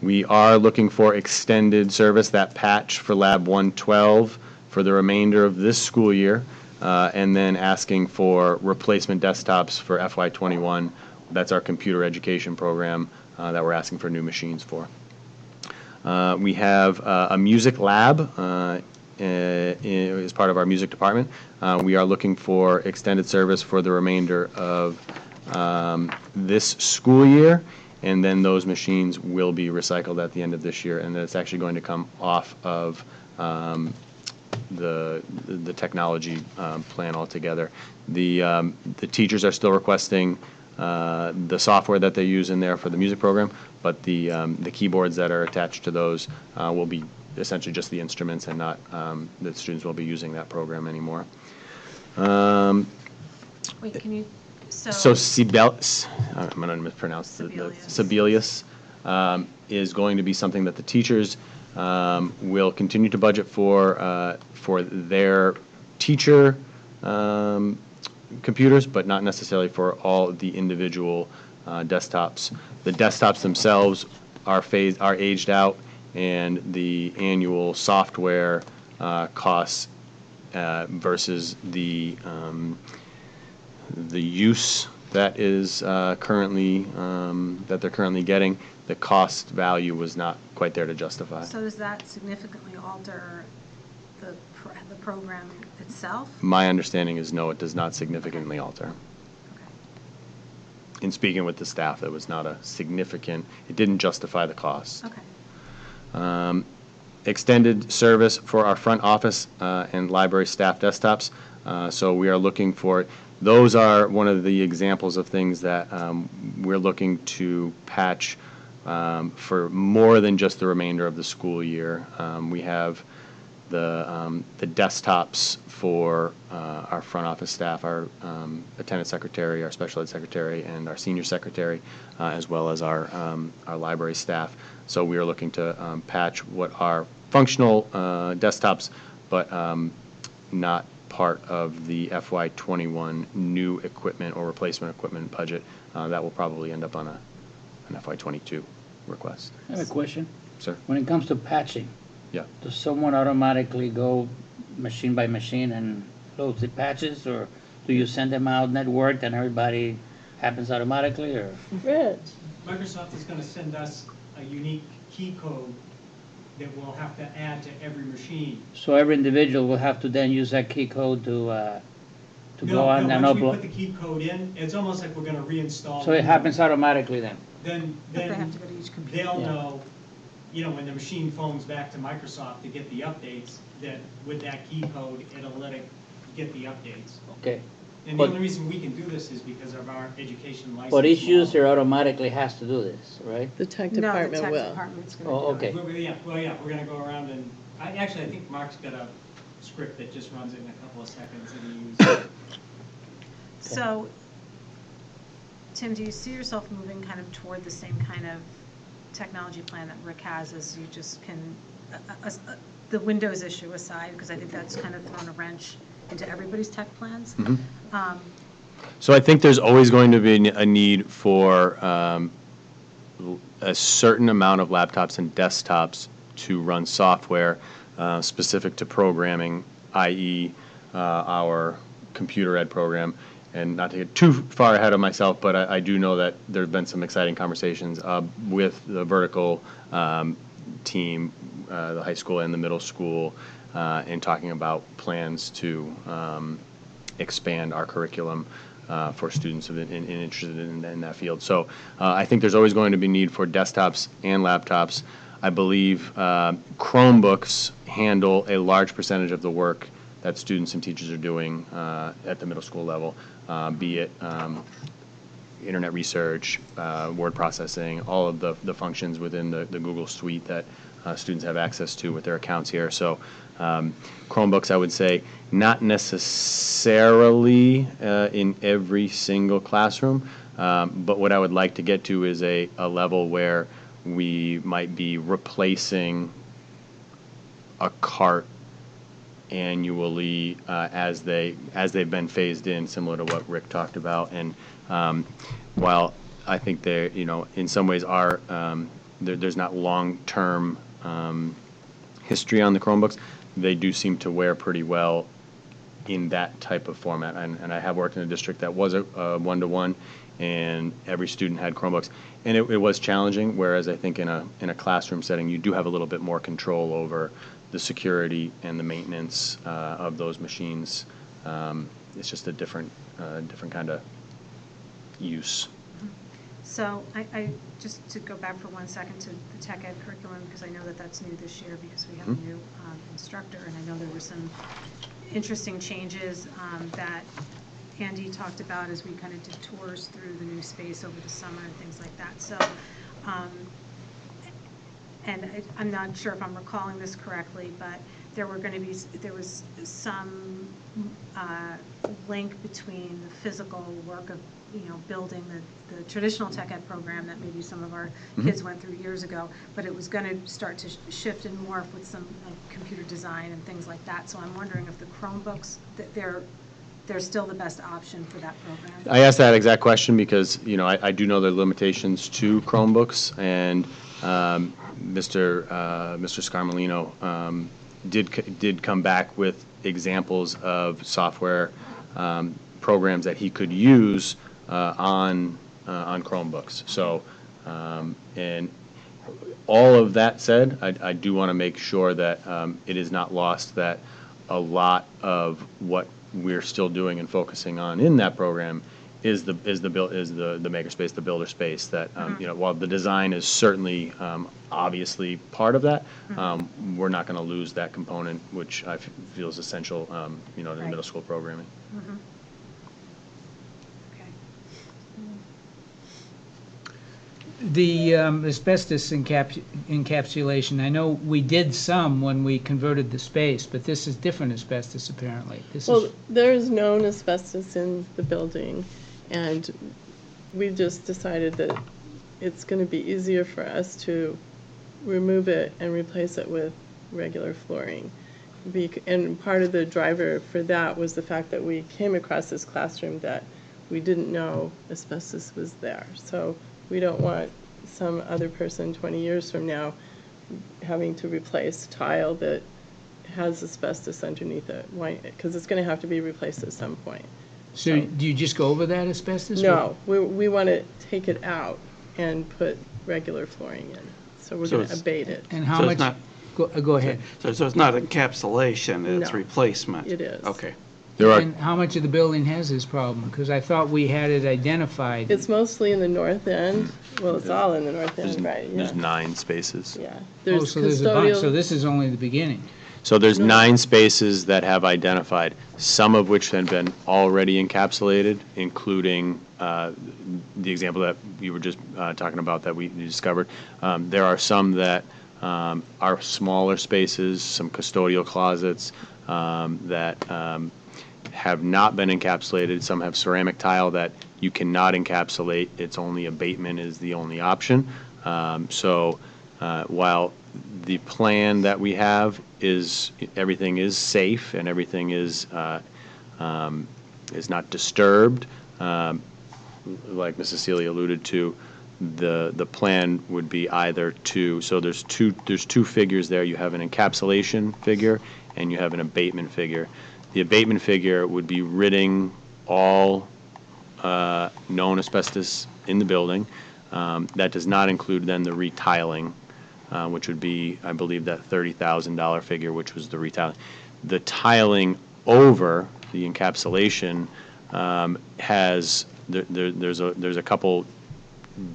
We are looking for extended service, that patch for Lab 112 for the remainder of this school year, and then asking for replacement desktops for FY21. That's our computer education program that we're asking for new machines for. We have a music lab as part of our music department. We are looking for extended service for the remainder of this school year, and then those machines will be recycled at the end of this year, and it's actually going to come off of the technology plan altogether. The teachers are still requesting the software that they use in there for the music program, but the keyboards that are attached to those will be essentially just the instruments, and not the students will be using that program anymore. Wait, can you? So Sibelius, I'm going to mispronounce Sibelius is going to be something that the teachers will continue to budget for their teacher computers, but not necessarily for all the individual desktops. The desktops themselves are aged out, and the annual software costs versus the use that is currently that they're currently getting, the cost value was not quite there to justify. So does that significantly alter the program itself? My understanding is no, it does not significantly alter. Okay. In speaking with the staff, it was not a significant, it didn't justify the cost. Okay. Extended service for our front office and library staff desktops. So we are looking for, those are one of the examples of things that we're looking to patch for more than just the remainder of the school year. We have the desktops for our front office staff, our attendant secretary, our special ed secretary, and our senior secretary, as well as our library staff. So we are looking to patch what are functional desktops, but not part of the FY21 new equipment or replacement equipment budget. That will probably end up on an FY22 request. I have a question. Sir? When it comes to patching, Yeah. does someone automatically go machine by machine and load the patches, or do you send them out networked and everybody happens automatically, or? Rich. Microsoft is going to send us a unique key code that we'll have to add to every machine. So every individual will have to then use that key code to go on and Once we put upload? the key code in, it's almost like we're going to reinstall. So it happens automatically then? Then But they have to go to each computer. they'll Yeah. know, when the machine phones back to Microsoft to get the updates, that with that key code, it'll let it get the updates. Okay. And the But- only reason we can do this is because of our education license. But each law. user automatically has to do this, right? The tech No, the department tech will. department's Oh, gonna do it. okay. We're gonna go around and, I think Mark's got a script that just runs it in a couple of seconds and he uses. So, Tim, do you see yourself moving kind of toward the same kind of technology plan that Rick has, as you just can, the Windows issue aside, because I think that's kind of thrown a wrench into everybody's tech plans? So I think there's always going to be a need for a certain amount of laptops and desktops to run software specific to programming, i.e. Our computer ed program. And not to get too far ahead of myself, but I do know that there have been some exciting conversations with the vertical team, the high school and the middle school, in talking about plans to expand our curriculum for students interested in that field. So I think there's always going to be need for desktops and laptops. I believe Chromebooks handle a large percentage of the work that students and teachers are doing at the middle school level, be it internet research, word processing, all of the functions within the Google Suite that students have access to with their accounts here. So Chromebooks, I would say, not necessarily in every single classroom, but what I would like to get to is a level where we might be replacing a cart annually as they've been phased in, similar to what Rick talked about. And while I think they're, in some ways are there's not long-term history on the Chromebooks, they do seem to wear pretty well in that type of format. And I have worked in a district that was a one-to-one, and every student had Chromebooks, and it was challenging. Whereas I think in a classroom setting, you do have a little bit more control over the security and the maintenance of those machines. It's just a different kind of use. So I just to go back for 1 second to the tech ed curriculum, because I know that that's new this year because we have a new instructor, and I know there were some interesting changes that Andy talked about as we kind of did tours through the new space over the summer and things like that. So, and I'm not sure if I'm recalling this correctly, but there was some link between the physical work of building the traditional tech ed program that maybe some of our kids went through years ago, but it was going to start to shift and morph with some computer design and things like that. So I'm wondering if the Chromebooks, that they're still the best option for that program. I asked that exact question because I do know there are limitations to Chromebooks, and Mr. Scarmelino did come back with examples of software programs that he could use on Chromebooks. So, and all of that said, I do want to make sure that it is not lost that a lot of what we're still doing and focusing on in that program is the makerspace, the builder space. That while the design is certainly obviously part of that, we're not going to lose that component, which I feel is essential, in the middle school programming. The asbestos encapsulation, I know we did some when we converted the space, but this is different asbestos apparently. This Well, is, there is known asbestos in the building, and we just decided that it's going to be easier for us to remove it and replace it with regular flooring. And part of the driver for that was the fact that we came across this classroom that we didn't know asbestos was there. So we don't want some other person 20 years from now having to replace tile that has asbestos underneath it. Why? Because it's going to have to be replaced at some point. so do you just go over that asbestos? No, we want to take it out and put regular flooring in. So we're So going to it's- abate it. And how So much? it's not- Go ahead. So it's not encapsulation, it's No. replacement? It is. Okay. There are, And how much of the building has this problem? Because I thought we had it identified. It's mostly in the north end. Well, it's all in the north there's, end, right? Yeah. there's 9 spaces. Yeah. Oh, There's so there's a bunch, so custodial. this is only the beginning. So there's No. 9 spaces that have identified, some of which have been already encapsulated, including the example that we were just talking about that we discovered. There are some that are smaller spaces, some custodial closets that have not been encapsulated. Some have ceramic tile that you cannot encapsulate. It's only abatement is the only option. So while the plan that we have is, everything is safe and everything is not disturbed, like Mrs. Seeley alluded to, the plan would be either to, so there's two figures there. You have an encapsulation figure and you have an abatement figure. The abatement figure would be ridding all known asbestos in the building. That does not include then the retiling, which would be, I believe, that $30,000 figure, which was the retiling. The tiling over the encapsulation has, there's a couple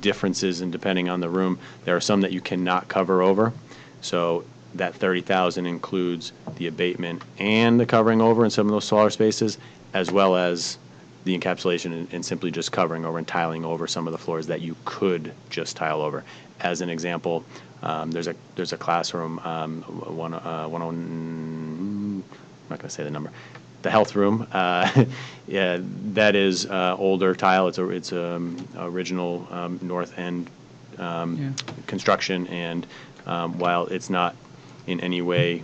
differences, and depending on the room, there are some that you cannot cover over. So that 30,000 includes the abatement and the covering over in some of those smaller spaces, as well as the encapsulation and simply just covering over and tiling over some of the floors that you could just tile over. As an example, there's a classroom, I'm not going to say the number, the health room. Yeah, that is older tile. It's original north end construction, and while it's not in any way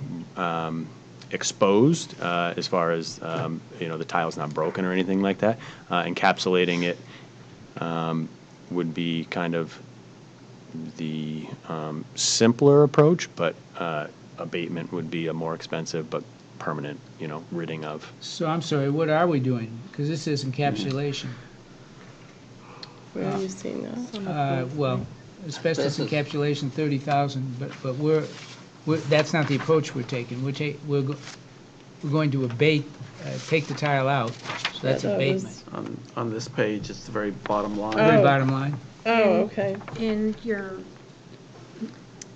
exposed as far as the tile's not broken or anything like that, encapsulating it would be kind of the simpler approach, but abatement would be a more expensive but permanent, ridding of. So I'm sorry, what are we doing? Because this is encapsulation. Where are you seeing that? Well, asbestos encapsulation, 30,000, but that's not the approach we're taking. We're going to abate, take the tile out, so that's Yeah, that was- abatement. On this page, it's the very bottom line. Very Oh. bottom line. Oh, okay. In your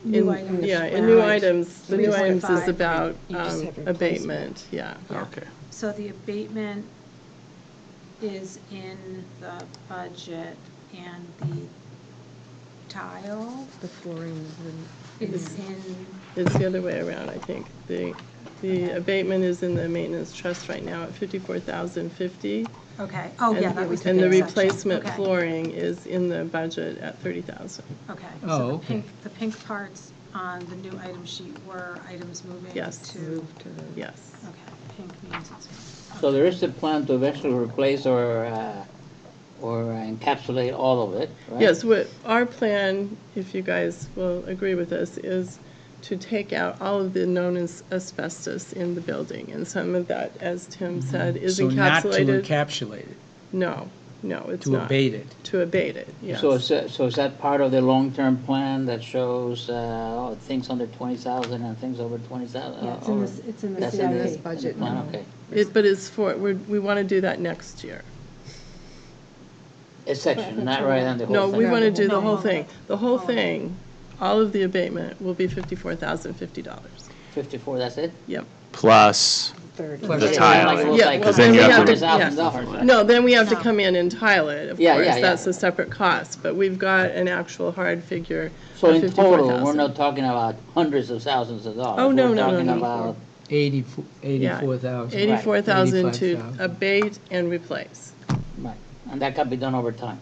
new items. Yeah, in new Right. items, the new items is 3.5. about You just have replacement. abatement, yeah. Okay. So the abatement is in the budget, and the tile The flooring is in, It's the other way around, I think. The abatement is in the maintenance trust right now at $54,050. okay, oh, yeah, that was the And the big section. replacement Okay. flooring is in the budget at $30,000. Okay, Oh, so okay. the pink parts on the new item sheet were items moving Yes. to, Yes. okay, pink means it's. So there is a plan to eventually replace or encapsulate all of it, right? Yes, what our plan, if you guys will agree with us, is to take out all of the known as asbestos in the building. And some of that, as Tim said, is So not to encapsulated. encapsulate it, No, it's to not. abate it. To abate it, yes. So is that part of the long-term plan that shows things under 20,000 and things over 20,000? Yeah, it's in the That's CIP. in this budget plan, now. okay. But it's we want to do that next year. A section, not right on the whole No, thing? we want to do the No, whole no. thing. The whole Oh. thing, all of the abatement will be $54,050. 54, that's it? Yep. Plus 30. The It tile. might look Yeah, like well, then you have to- $100,000. No, then we have to No. come in and tile it, of Yeah, course. yeah, yeah. That's a separate cost, but we've got an actual hard figure So of in total, we're 54,000. not talking about hundreds of thousands of dollars. Oh, no, We're no, no, talking no. about 84,000. 84,000 to 85,000. abate and replace. right, and that can be done over time.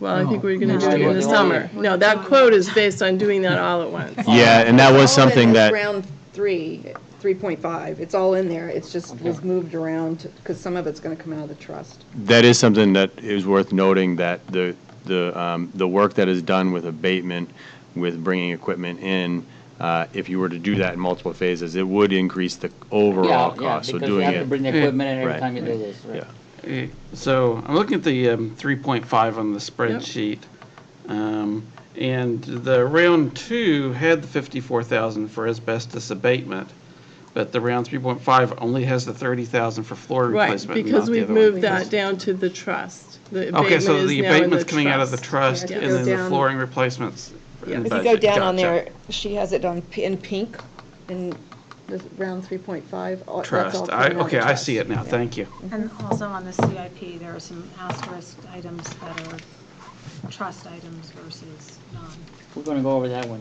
Well, I think No, we're gonna next do it in year. the summer. No, that quote is based on doing that all at once. Yeah, and that was All of it something is that, Round 3.5, it's all in there, it's just was moved around, because some of it's gonna come out of the trust. that is something that is worth noting, that the work that is done with abatement, with bringing equipment in, if you were to do that in multiple phases, it would increase the overall Yeah, cost. So because you doing have to it, bring the equipment in every Right. time you do this, right? So I'm looking at the 3.5 on the spreadsheet. And the round 2 had the 54,000 for asbestos abatement, but the round 3.5 only has the 30,000 for floor Right, replacement. because not the we've other one. moved that down to the trust. The Okay, so abatement is the now in abatement's coming out of the trust, Yeah, if and you then go the down- flooring replacements Yeah. in If budget. you go down on Gotcha. there, she has it in pink, in the round 3.5. That's all Trust, coming out of okay, I trust. see it now, Yeah. thank you. And also on the CIP, there are some asterisk items that are trust items versus non. We're gonna go over that one,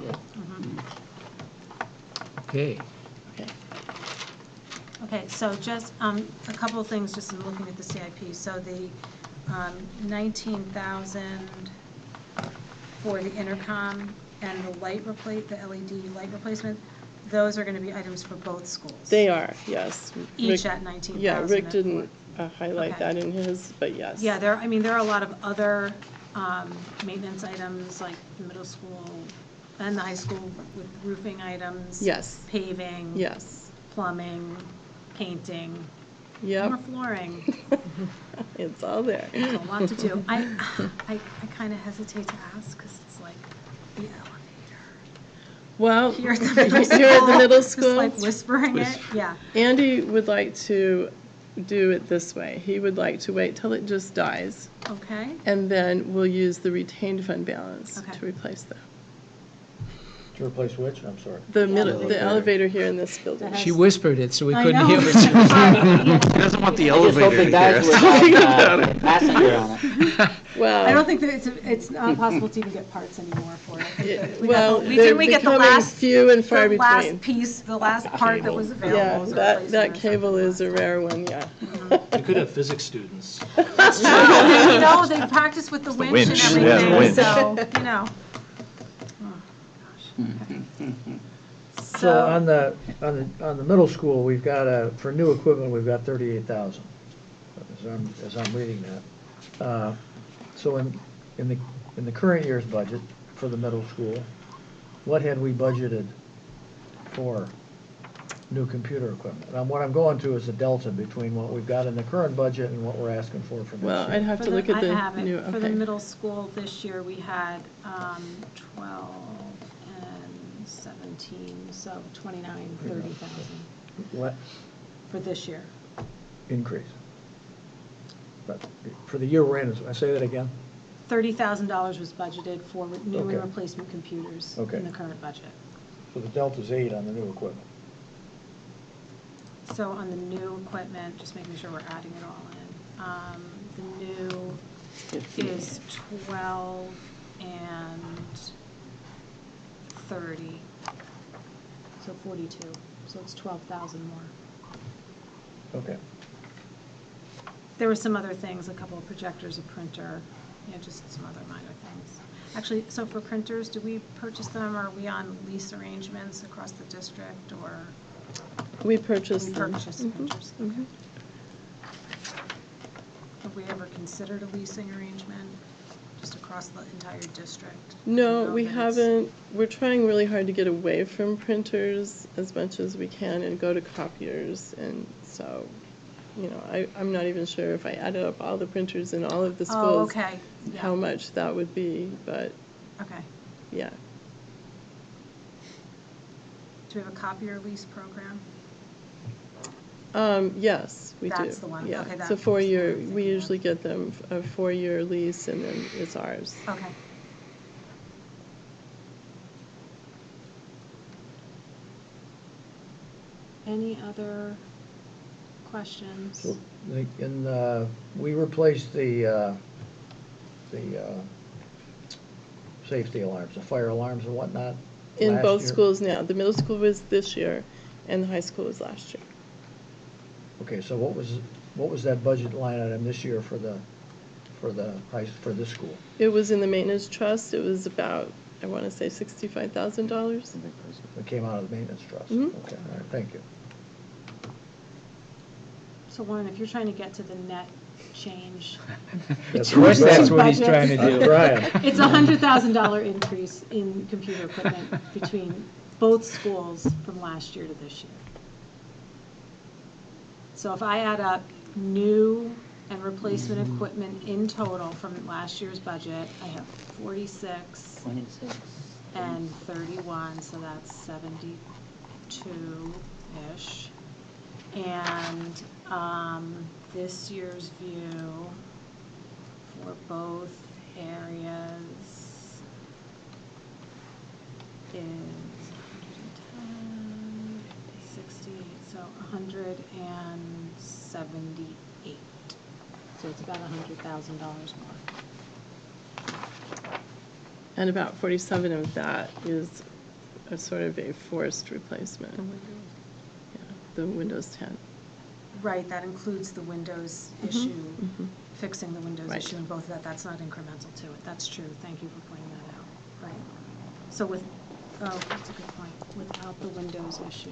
yeah. Okay. Okay, so just a couple of things, just in looking at the CIP. So the 19,000 for the intercom and the the LED light replacement, those are going to be items for both schools. They are, yes. Each Rick- at 19,000. Yeah, Rick didn't highlight Okay. that in his, but yes. Yeah, there are a lot of other maintenance items, like the middle school and the high school with roofing items. Yes. Paving. Yes. Plumbing, painting. Yep. More flooring. It's all there. There's a lot to do. I kind of hesitate to ask because it's like the elevator. Well, Here at the here middle school. at the middle Just school, like whispering it, yeah. Andy would like to do it this way. He would like to wait till it just dies, Okay, and then we'll use the retained fund balance Okay. to replace them. To replace which? I'm sorry. The elevator here in this building. She whispered it, so we I couldn't know. hear it. He doesn't want the I just hope elevator it to dies hear. without a passenger on it. Well, I don't think that it's not possible to even get parts anymore for it. well, We they're didn't we get the becoming last, few and far the last between. piece, the last part that was available Yeah, was a that replacement or cable something. is a rare one, yeah. We could have physics students. You know, they practice with the winch and winch, yeah, the everything, winch. so, you know. Oh, gosh, okay. So on the middle school, we've got for new equipment, we've got 38,000, as I'm reading that. So in the current year's budget for the middle school, what had we budgeted for new computer equipment? And what I'm going to is the delta between what we've got in the current budget and what we're asking for next year. Well, I'd have For to look at I have the it. new, For the okay. middle school this year, we had 12 and 17, so 29, 30,000 What for this year. increase? But for the year we're in, I say that again? $30,000 was budgeted for new Okay. and replacement computers Okay. in the current budget. So the delta's 8 on the new equipment. So on the new equipment, just making sure we're adding it all in, the new is 12 and 30, so 42. So it's 12,000 more. Okay. There were some other things, a couple of projectors, a printer, just some other minor things. Actually, so for printers, do we purchase them, or are we on lease arrangements across the district, or? We purchased We them. purchase Mhm, printers, mhm. okay. Have we ever considered a leasing arrangement just across the entire district? No, I we know that it's- haven't. We're trying really hard to get away from printers as much as we can and go to copiers. And so, I'm not even sure if I added up all the printers in all of the Oh, schools, okay, yeah, how much that would be, but okay. yeah. Do we have a copier lease program? Yes, we do. That's the one. Yeah, Okay, it's a that's the one four-year, I'm thinking we of. usually get them a four-year lease and then it's ours. Okay. Any other questions? So, we replaced the safety alarms, the fire alarms and whatnot In last both year? schools now. The middle school was this year, and the high school was last year. Okay, so what was that budget line item this year for this school? It was in the maintenance trust. It was about, I want to say $65,000. It came out of the maintenance trust? Mhm. Okay, all right, thank you. So Warren, if you're trying to get to the net change, That's Of course, what I'm that's doing. what he's trying to I'm do. trying. it's a $100,000 increase in computer equipment between both schools from last year to this year. So if I add up new and replacement equipment in total from last year's budget, I have 46 26. and 31, so that's 72-ish. And this year's view for both areas is 110, 68, so 178. So it's about $100,000 more. And about 47 of that is a sort of a forced replacement. Yeah, the Windows 10. Right, that includes the Windows Mhm, issue, mhm. fixing the Windows Right. issue and both of that. That's not incremental to it. That's true. Thank you for pointing that out. Right. So that's a good point. Without the Windows issue.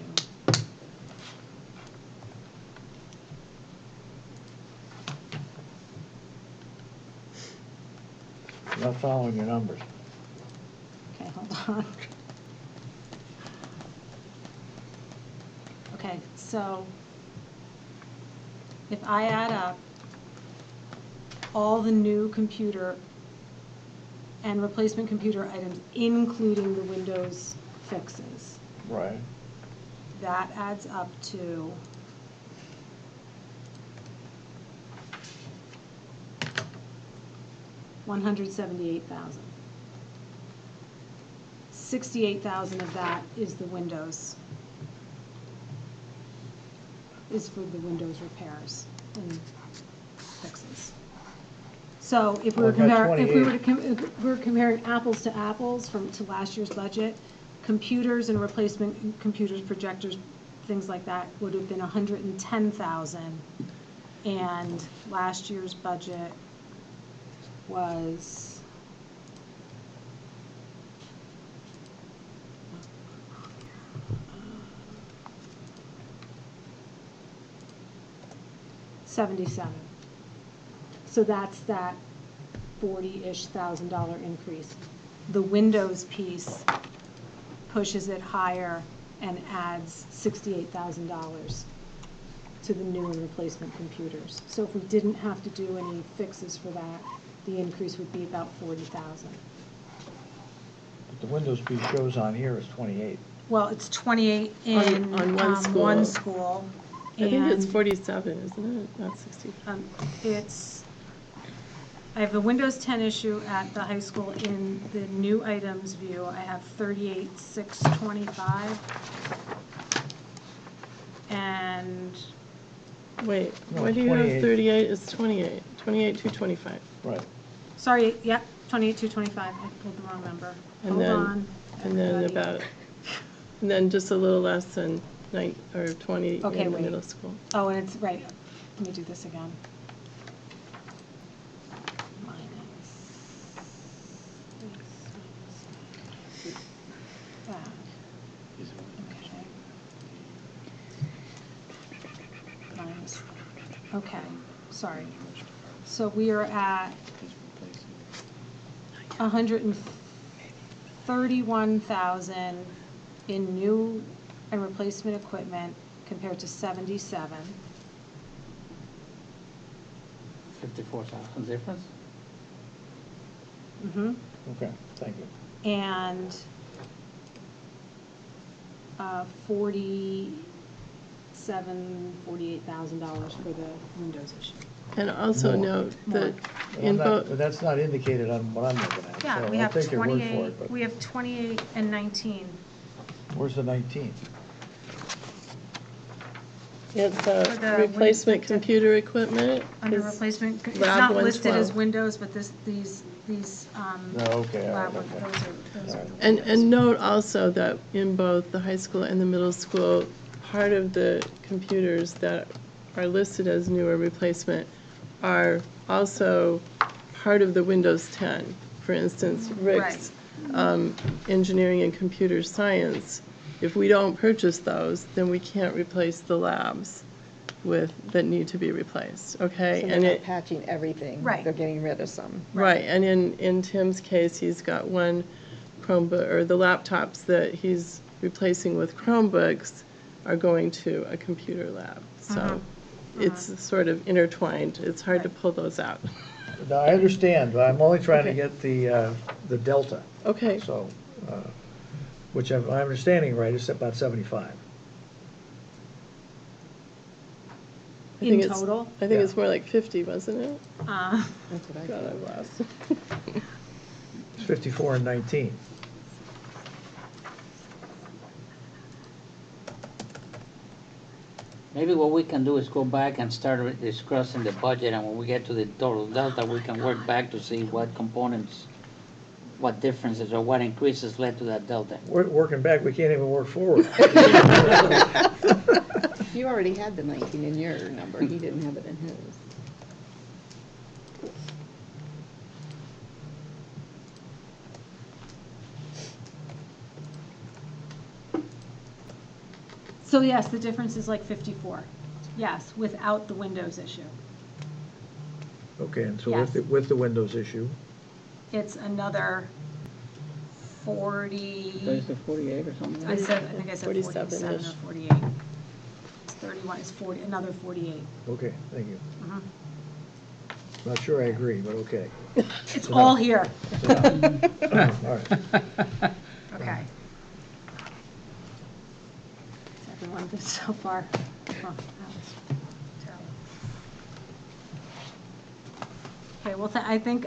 I'm not following your numbers. Okay, hold on. Okay, so if I add up all the new computer and replacement computer items, including the Windows fixes, Right. that adds up to $178,000. 68,000 of that is the Windows, is for the Windows repairs and fixes. So if we were comparing apples to apples to last year's budget, computers and replacement computers, projectors, things like that would have been 110,000, and last year's budget was $77. So that's that $40-ish thousand increase. The Windows piece pushes it higher and adds $68,000 to the new and replacement computers. So if we didn't have to do any fixes for that, the increase would be about 40,000. But the Windows piece shows on here is 28. Well, it's 28 in On one one school. school. I think it's and, 47, isn't it? Not 60. I have the Windows 10 issue at the high school in the new items view. I have 38,625. And Wait, No, why it's do you have 28. 38? It's 28. 28,225. Right. sorry, yep, 28,225. I pulled the wrong number. And Hold then, on. and then everybody. and then just a little less than 20 Okay, in the wait. middle school. Oh, and it's right. Let me do this again. Okay, sorry. So we are at 131,000 in new and replacement equipment compared to 77. 54,000 difference? Mm-hmm. Okay, thank you. And $48,000 for the Windows issue. And also More. note More. that But in but both, that's not indicated on what I'm looking at. Yeah, so we I'll have take your word for 28, it, but we have 28 and 19. where's the 19? It's For the replacement computer equipment. Under is replacement, it's Lab not listed as 112. Windows, but these, Okay, all right, lab ones, okay. those are the And Windows. note also that in both the high school and the middle school, part of the computers that are listed as new or replacement are also part of the Windows 10. For instance, Rick's engineering and computer science, if we don't purchase those, then we can't replace the labs that need to be replaced, okay? So And they're not patching everything. Right. They're getting rid of some. Right, and in Tim's case, he's got one Chromebook, or the laptops that he's replacing with Chromebooks are going to a computer lab. So it's sort of intertwined. It's hard to pull those out. No, I understand, but I'm only trying to Okay. get the delta. Okay, So, which I'm understanding right is about 75. I think In it's- total? I think Yeah. it's more like 50, wasn't it? That's what I God, thought. I'm lost. It's 54 and 19. Maybe what we can do is go back and start discussing the budget, and when we get to the total delta, we can work back to see what components, what differences or what increases led to that delta. Working back, we can't even work forward. You already had the 19 in your number. He didn't have it in his. So yes, the difference is like 54. Yes, without the Windows issue. Okay, and so Yes. with the Windows issue, It's another So 40, it's a 48 or something? I think I said 47 or 47-ish. 48. It's 31, it's 40, another 48. okay, thank you. Mhm. Not sure I agree, but okay. It's all here. All right. Okay. Is everyone good so far? Oh, that was terrible. Okay, well, I think,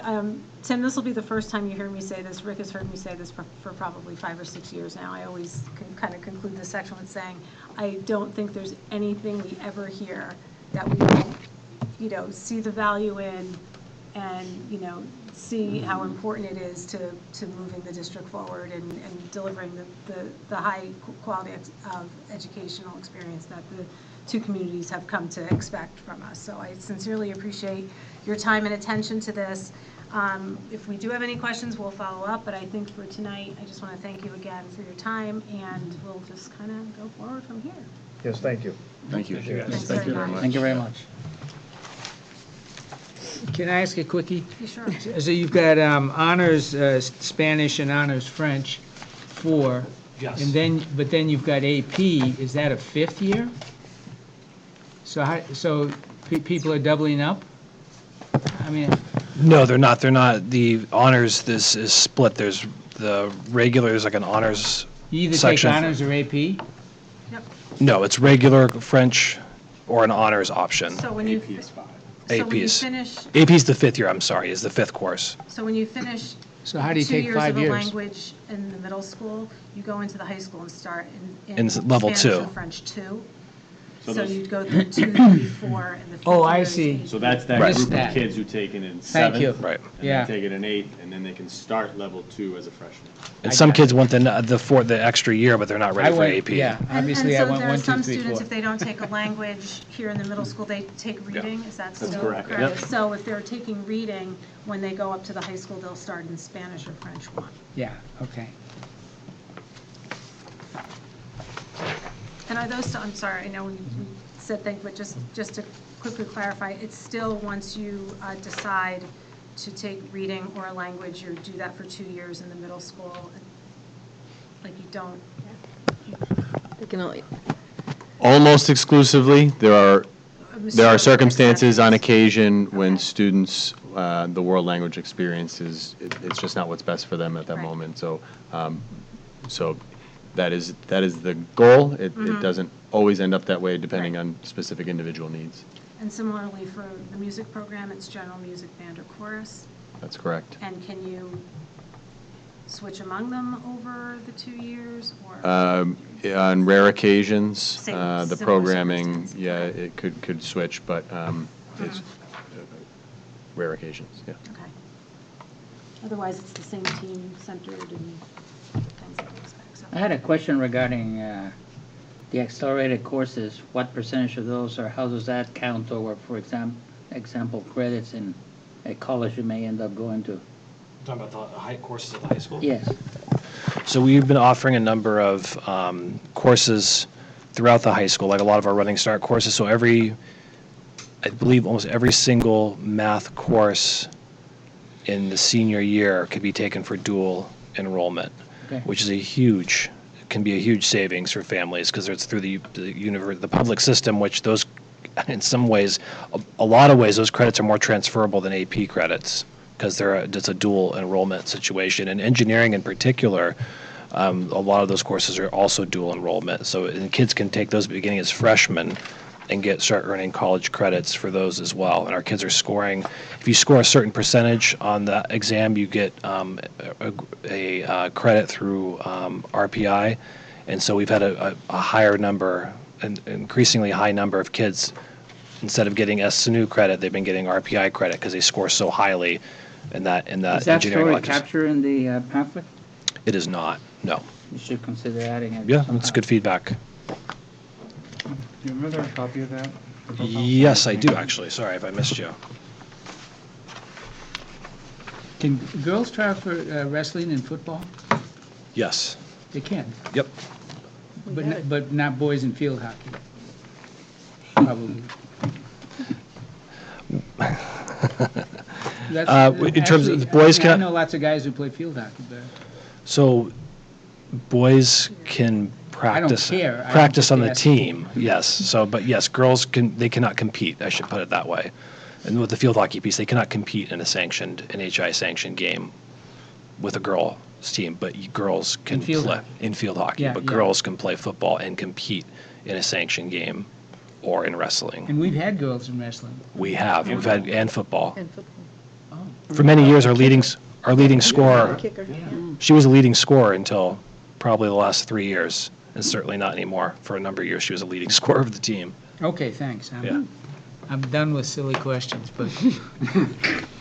Tim, this will be the first time you hear me say this. Rick has heard me say this for probably 5 or 6 years now. I always kind of conclude this section with saying, I don't think there's anything we ever hear that we don't, see the value in and, see how important it is to moving the district forward and delivering the high quality of educational experience that the two communities have come to expect from us. So I sincerely appreciate your time and attention to this. If we do have any questions, we'll follow up, but I think for tonight, I just want to thank you again for your time, and we'll just kind of go forward from here. Yes, thank you. Thank you. Thanks very much. Thank you very much. Can I ask a quickie? Yeah, sure. So you've got honors Spanish and honors French, 4. Yes. And then you've got AP. Is that a 5th year? So people are doubling up? I mean, No, they're not. They're not. The honors, this is split. There's the regular is like an honors you either take section. honors or AP? Yep. No, it's regular French or an honors option. So when you, AP is 5. so when you AP's. finish, AP's the 5th year, I'm sorry, is the 5th course. so when you finish So how do you 2 take years 5 of a years? language in the middle school, you go into the high school and start in In level Spanish 2. and French 2. So So those- you'd go through 2, 3, 4, and the fifth Oh, I year is see. AP. So that's that Right. group That. of kids who take it in Thank 7th. you. Right. And Yeah. then take it in 8th, and then they can start level 2 as a freshman. And I some got kids it. want the extra year, but they're not ready I for went, AP. yeah, obviously I And went so 1, there 2, are some 3, students, 4. if they don't take a language here in the middle school, they take reading, is that still That's correct? correct. Yep. So if they're taking reading, when they go up to the high school, they'll start in Spanish or French 1. Yeah, okay. And are those, I'm sorry, I know we said things, but just to quickly clarify, it's still, once you decide to take reading or a language, you do that for 2 years in the middle school? Like you don't? They can only, Almost exclusively. There are Sure, circumstances on exceptions. occasion when Okay. students, the world language experience it's just not what's best for them at that Right. moment. So that is the goal. It doesn't always end up that way depending Right. on specific individual needs. And similarly for the music program, it's general music, band, or chorus? That's correct. And can you switch among them over the 2 years, or? On rare occasions, Same- the similar programming, circumstances. yeah, it could switch, but it's rare occasions, yeah. Okay. Otherwise, it's the same team centered and things that we expect, so. I had a question regarding the accelerated courses. What percentage of those, or how does that count toward, for example, credits in a college you may end up going to? Talking about the high courses at the high school? Yes. So we've been offering a number of courses throughout the high school, like a lot of our Running Start courses. So I believe almost every single math course in the senior year could be taken for dual enrollment, Okay. which is can be a huge savings for families because it's through the public system, which those, in some ways, a lot of ways, those credits are more transferable than AP credits because it's a dual enrollment situation. And engineering in particular, a lot of those courses are also dual enrollment. So and kids can take those beginning as freshmen and start earning college credits for those as well. And our kids are scoring, if you score a certain percentage on the exam, you get a credit through RPI. And so we've had a higher number, an increasingly high number of kids, instead of getting SNU credit, they've been getting RPI credit because they score so highly in that Is that engineering story electives. captured in the pamphlet? It is not, no. You should consider adding it. Yeah, somehow. that's good feedback. Do you remember a copy of that? The profile? Yes, I do, actually. Sorry if I missed you. Can girls try out for wrestling and football? Yes. They can, Yep. but not boys in field hockey. Probably. In terms of the boys I can, know lots of guys who play field hockey, but so boys can practice care. I practice just on the ask. team. Yes. So, but yes, girls they cannot compete. I should put it that way. And with the field hockey piece, they cannot compete in a NHI sanctioned game with a girls team. But girls can In field play hockey. in field hockey. Yeah, but yeah. girls can play football and compete in a sanctioned game or in wrestling. and we've had girls in wrestling. We've had and football. And football. For many years, our leading scorer. Kicker. She was a leading scorer until probably the last 3 years, and certainly not anymore. For a number of years, she was a leading scorer of the team. Okay, thanks. Yeah. I'm done with silly questions, but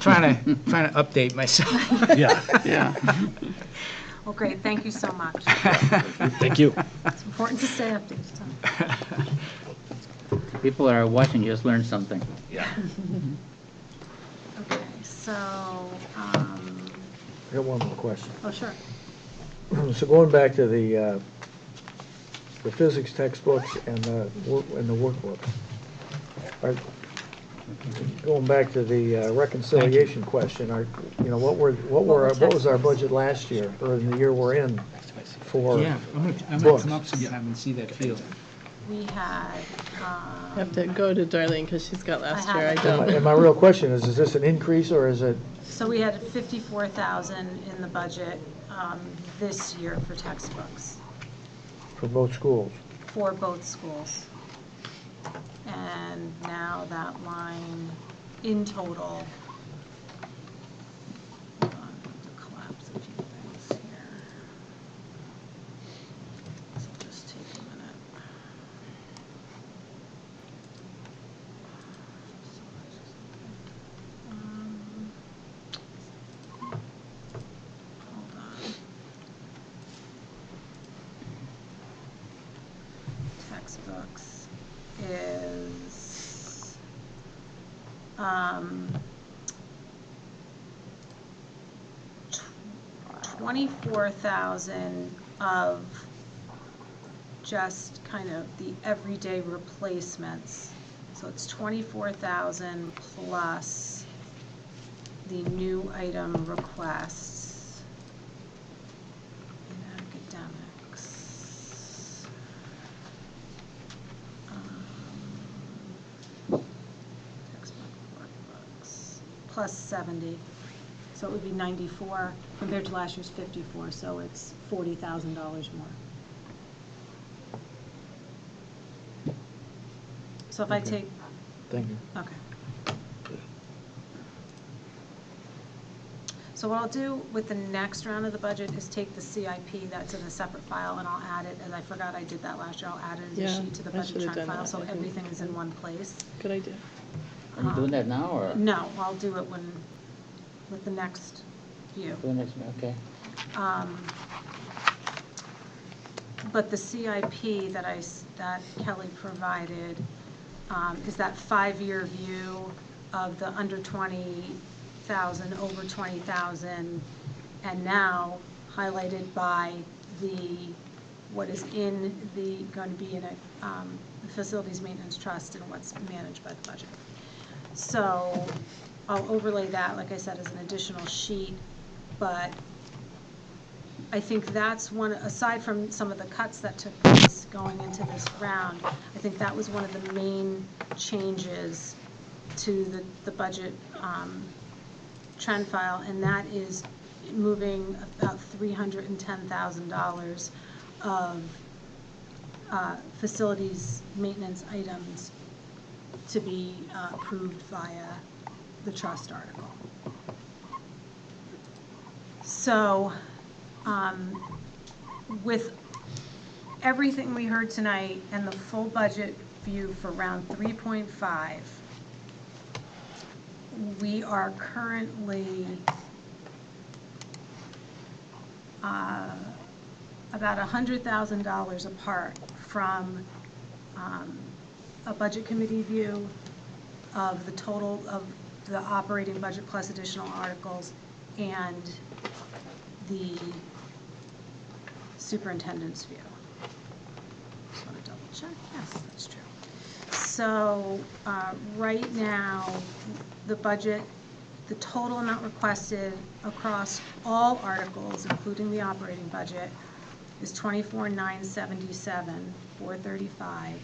trying to update myself. Yeah. Yeah. Well, great, thank you so much. Thank you. It's important to stay updated. So. People that are watching just learned something. Yeah. Okay, so, I got one more question. oh, sure. So going back to the physics textbooks and the workbooks, going back to the reconciliation question, what was our budget last year, or in the year we're in, for Yeah, I'm gonna books? come up sometime and see that field. We had, I have to go to Darlene because she's got last I year, I have it. don't. And my real question is this an increase, or is it, so we had 54,000 in the budget this year for textbooks, for both schools? for both schools. And now that line in total, hold on, to collapse a few things here. So just take a minute. Hold on. Textbooks is, 24,000 of just kind of the everyday replacements. So it's 24,000 plus the new item requests in academics. Textbook workbooks, plus 70. So it would be 94 compared to last year's 54, so it's $40,000 more. So if I take, Thank you. okay. So what I'll do with the next round of the budget is take the CIP that's in a separate file, and I'll add it, and I forgot I did that last year, I'll add it as a Yeah, sheet to the I budget should've trend done file, that. so I didn't. everything is in one place. Good idea. Are you doing that now, or? No, I'll do it with the next view. For the next, okay. But the CIP that Kelly provided is that 5-year view of the under 20,000, over 20,000, and now highlighted by what is going to be in the facilities maintenance trust and what's managed by the budget. So I'll overlay that, like I said, as an additional sheet, but I think that's one, aside from some of the cuts that took place going into this round, I think that was one of the main changes to the budget trend file, and that is moving about $310,000 of facilities maintenance items to be approved via the trust article. So with everything we heard tonight and the full budget view for round 3.5, we are currently about $100,000 apart from a budget committee view of the total of the operating budget plus additional articles and the superintendent's view. Just want to double check. Yes, that's true. So right now, the budget, the total amount requested across all articles, including the operating budget, is $24,977,435.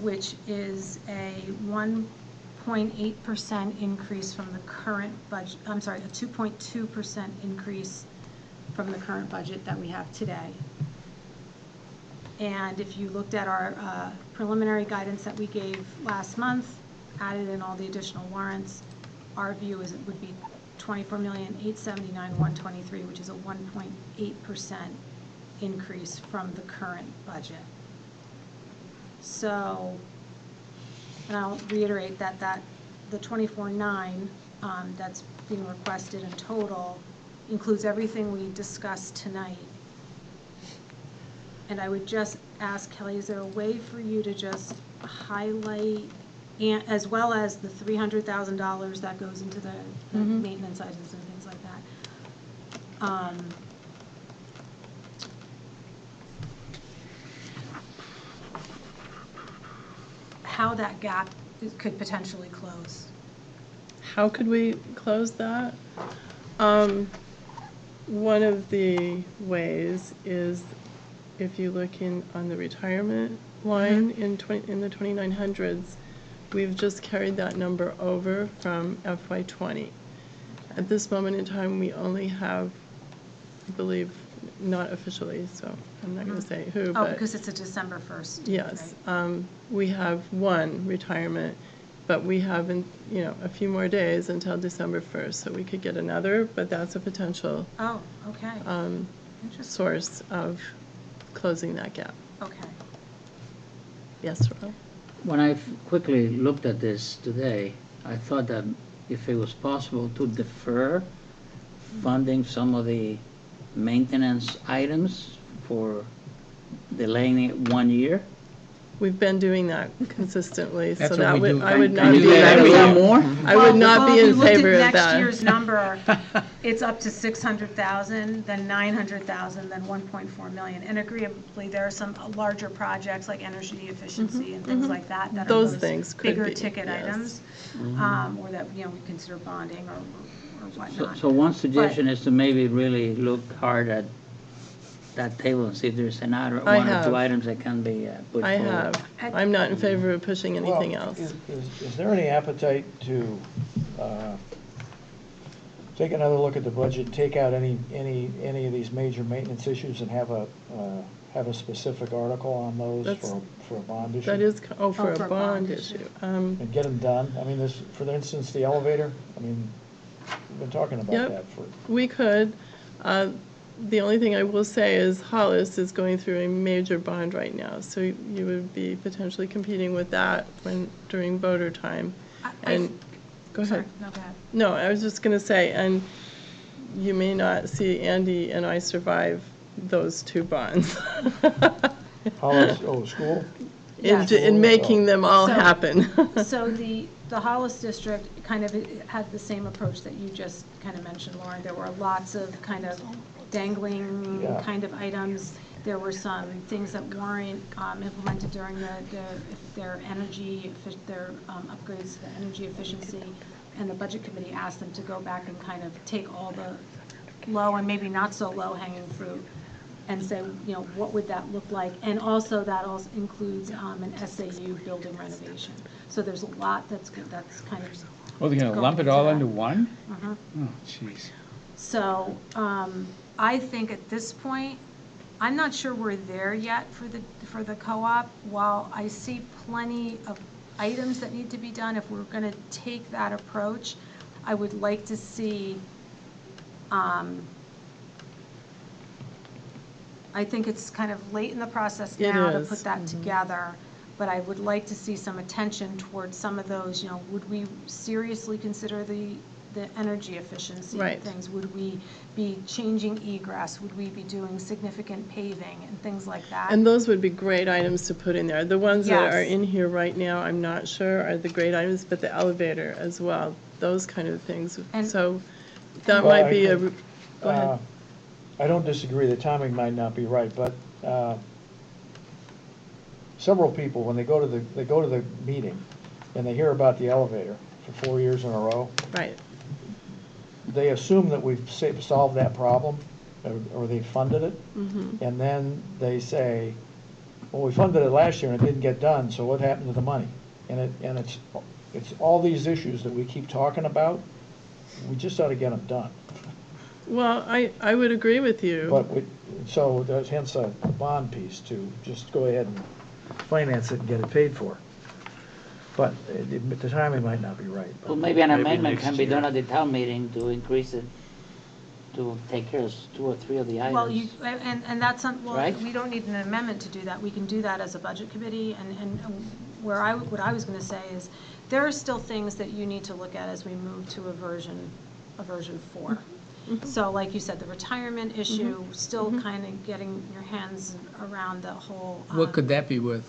Which is a 1.8% increase from the current budget, I'm sorry, a 2.2% increase from the current budget that we have today. And if you looked at our preliminary guidance that we gave last month, added in all the additional warrants, our view is it would be $24,879,123, which is a 1.8% increase from the current budget. So, and I'll reiterate that the 24.9 that's being requested in total includes everything we discussed tonight. And I would just ask Kelly, is there a way for you to just highlight, and as well as the $300,000 that goes into the maintenance items and things like that? How that gap could potentially close? How could we close that? One of the ways is if you look on the retirement line in the 2900s, we've just carried that number over from FY20. At this moment in time, we only have, I believe, not officially, so I'm not going to say who, but. Oh, because it's a December 1st. Yes, right? We have one retirement, but we have, a few more days until December 1st, so we could get another, but that's a potential Oh, okay. Interesting. source of closing that gap. Okay. Yes, Rob? When I quickly looked at this today, I thought that if it was possible to defer funding some of the maintenance items for delaying it 1 year. We've been doing that consistently, so That's that what we would, do. I would not Can you be, do that a little more? I would not be in favor of Well, if you looked at next that. year's number, it's up to 600,000, then 900,000, then 1.4 million. And agreeably, there are some larger projects like energy efficiency and things like that that are Those things could bigger be, ticket yes. items, or that we consider bonding or whatnot. So one suggestion is to maybe really look hard at that table and see if there's one or have. two items that can be put I forward. have. I'm not in favor of pushing anything Well, else. Is there any appetite to take another look at the budget, take out any of these major maintenance issues and have have a specific article on those That's- for a bond issue? That is, for for a a bond bond issue. issue. And get them done? I mean, this, for instance, the elevator, I mean, we've been talking about Yep. that for, We could. The only thing I will say is Hollis is going through a major bond right now, so you would be potentially competing with that during voter time. And, go Sorry, ahead. no, go ahead. No, I was just going to say, and you may not see Andy and I survive those two bonds. school? Yes. In making them all So- happen. So the Hollis district kind of had the same approach that you just kind of mentioned, Lauren. There were lots of kind of dangling Yeah. kind of items. There were some things that weren't implemented during their energy, their upgrades to the energy efficiency. And the budget committee asked them to go back and kind of take all the low and maybe not so low hanging fruit and say, you know, what would that look like? And also that also includes an SAU building renovation. So there's a lot that's kind of. Well, they're gonna going lump it all that. into one? Mhm. Oh, jeez. So I think at this point, I'm not sure we're there yet for the co-op. While I see plenty of items that need to be done, if we're going to take that approach, I would like to see. I think it's kind of late in the process It now to is. put that together, but I would like to see some attention towards some of those, you know, would we seriously consider the energy efficiency Right. things? Would we be changing egress? Would we be doing significant paving and things like that? And those would be great items to put in there. The ones that are Yes. in here right now, I'm not sure are the great items, but the elevator as well, those kind of things. And- So that Well, might I be a, think, go ahead. I don't disagree, the timing might not be right, but several people, when they go to the meeting and they hear about the elevator for 4 years in a row, Right. they assume that we've solved that problem, or they funded it, and then they say, well, we funded it last year and it didn't get done, so what happened to the money? And it's all these issues that we keep talking about, we just ought to get them done. Well, I would agree with you. But so there's hence a bond piece to just go ahead and finance it and get it paid for. But the timing might not be right. Well, maybe an Maybe amendment next can be year. done at the town meeting to increase it, to take care of 2 or 3 of the items. Well, and that's, well, Right? we don't need an amendment to do that. We can do that as a budget committee, and what I was gonna say is, there are still things that you need to look at as we move to a version 4. So like you said, the retirement issue, still kind of getting your hands around the whole. What could that be worth?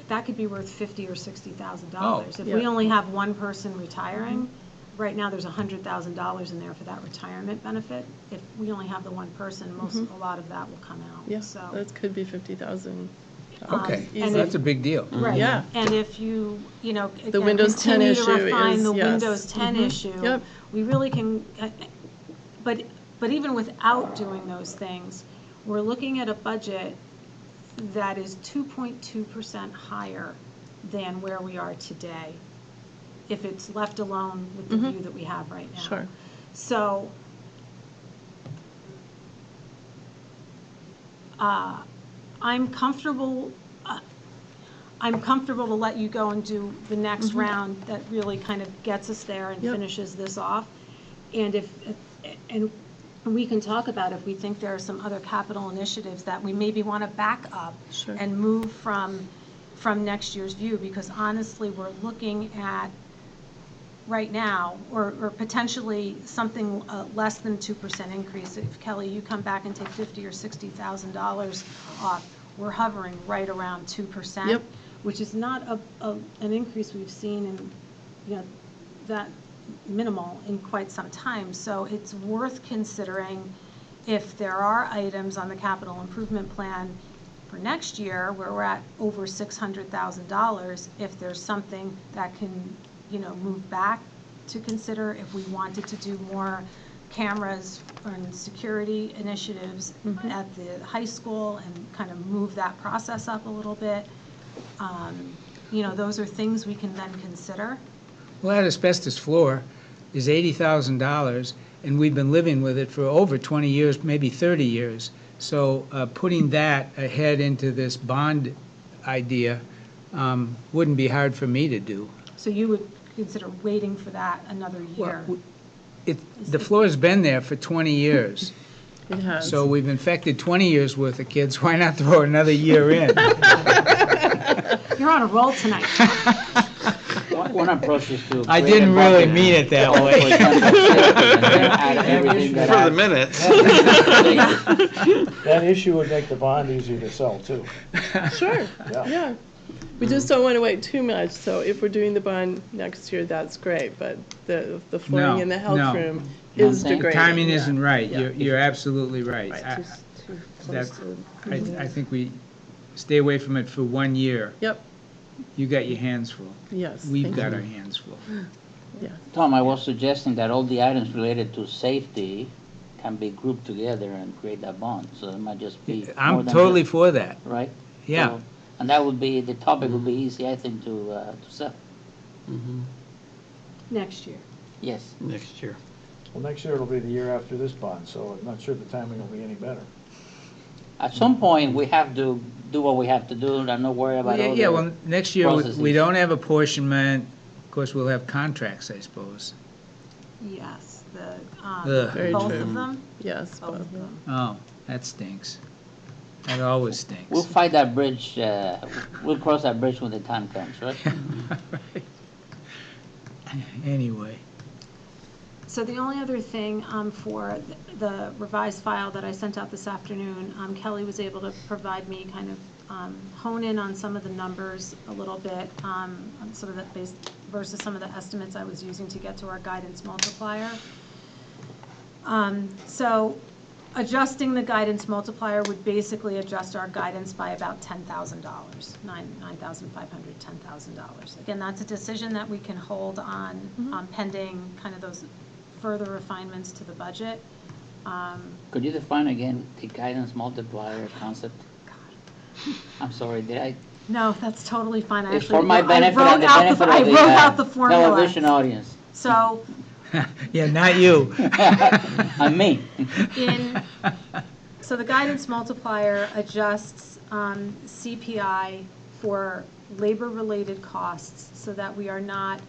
That could be worth $50,000 or $60,000. Oh. If we Yeah. only have one person retiring, right now there's $100,000 in there for that retirement benefit. If we only have the one person, a lot of that will come out. Yeah, So, that could be 50,000. Okay, and that's a big deal. right. Yeah. And if you know, again, Windows 10 continue to issue refine is- the yes. Windows 10 issue, Yep. we really can, but even without doing those things, we're looking at a budget that is 2.2% higher than where we are today, if it's left alone with the view that we have right now. Sure. So, I'm comfortable to let you go and do the next round that really kind of gets us there and Yep. finishes this off. And and we can talk about if we think there are some other capital initiatives that we maybe want to back up Sure. and move from next year's view, because honestly, we're looking at right now, or potentially something less than 2% increase. If Kelly, you come back and take $50,000 or $60,000 off, we're hovering right around 2%. Yep. Which is not an increase we've seen in, you know, that minimal in quite some time. So it's worth considering if there are items on the capital improvement plan for next year where we're at over $600,000, if there's something that can, you know, move back to consider, if we wanted to do more cameras and security initiatives at the high school and kind of move that process up a little bit. You know, those are things we can then consider. Well, that asbestos floor is $80,000, and we've been living with it for over 20 years, maybe 30 years. So putting that ahead into this bond idea wouldn't be hard for me to do. So you would consider waiting for that another year? The floor's been there for 20 years. It has. So we've infected 20 years' worth of kids. Why not throw another year in? You're on a roll tonight. One approach is to. I create a didn't really budget mean it that for way. example, safety, and then add everything that For the adds- minutes. That issue would make the bond easier to sell, too. Sure, yeah. We just don't want to wait too much, so if we're doing the bond next year, that's great, but the flooring No, in the health no. room No, I'm is saying- degrading. Timing yeah. isn't right. Yeah. You're absolutely right. Right, I- too that- close to- I think we stay away from it for 1 year. Yep, You got your hands full. yes. We've thank got you. our hands full. Yeah, Tom, I was suggesting that all the items related to safety can be grouped together and create that bond, so it might just be. more I'm than totally just- for that. Right? Yeah. So- And that would be, the topic would be easy, I think, to sell. Next year. Yes. Next year. Well, next year it'll be the year after this bond, so I'm not sure the timing will be any better. At some point, we have to do what we have to do and not worry about all Yeah, well, the next year, we processes. don't have apportionment. Of course, we'll have contracts, I suppose. Yes, Ugh. Very both true. of them? yes, Both both. of them. Oh, that stinks. That always We'll stinks. fight that bridge, we'll cross that bridge when the time comes, right? Right. Anyway, So the only other thing for the revised file that I sent out this afternoon, Kelly was able to provide me kind of hone in on some of the numbers a little bit, on some of the versus some of the estimates I was using to get to our guidance multiplier. So adjusting the guidance multiplier would basically adjust our guidance by about $10,000, $9,500, $10,000. Again, that's a decision that we can hold on pending kind of those further refinements to the budget. Could you define again the guidance multiplier concept? I'm sorry, did I? No, that's totally fine. I It's actually for my wrote- benefit I and the wrote out benefit I of the wrote out the formula. television audience. So yeah, not you. I mean. So the guidance multiplier adjusts CPI for labor-related costs so that we are not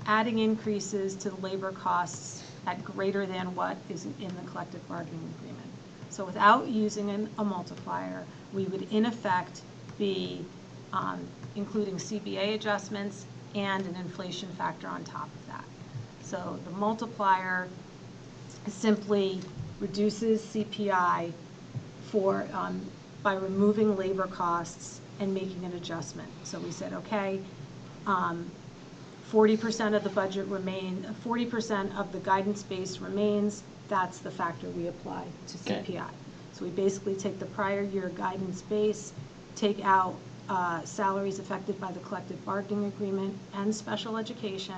adding increases to the labor costs at greater than what is in the collective bargaining agreement. So without using a multiplier, we would in effect be including CBA adjustments and an inflation factor on top of that. So the multiplier simply reduces CPI for, by removing labor costs and making an adjustment. So we said, okay, 40% of the budget 40% of the guidance base remains, that's the factor we apply to CPI. Okay. So we basically take the prior year guidance base, take out salaries affected by the collective bargaining agreement and special education,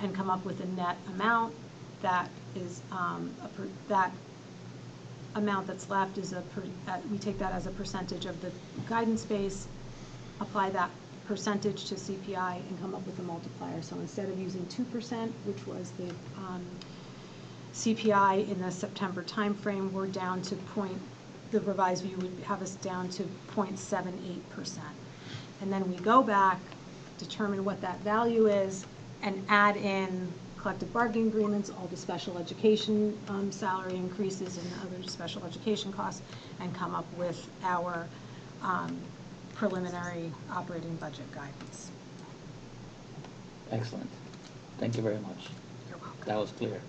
and come up with a net amount that is, that amount that's left is we take that as a percentage of the guidance base, apply that percentage to CPI, and come up with a multiplier. So instead of using 2%, which was the CPI in the September timeframe, we're down to the revised view would have us down to 0.78%. And then we go back, determine what that value is, and add in collective bargaining agreements, all the special education salary increases and other special education costs, and come up with our preliminary operating budget guidance. Excellent. Thank you very much. You're welcome. That was clear.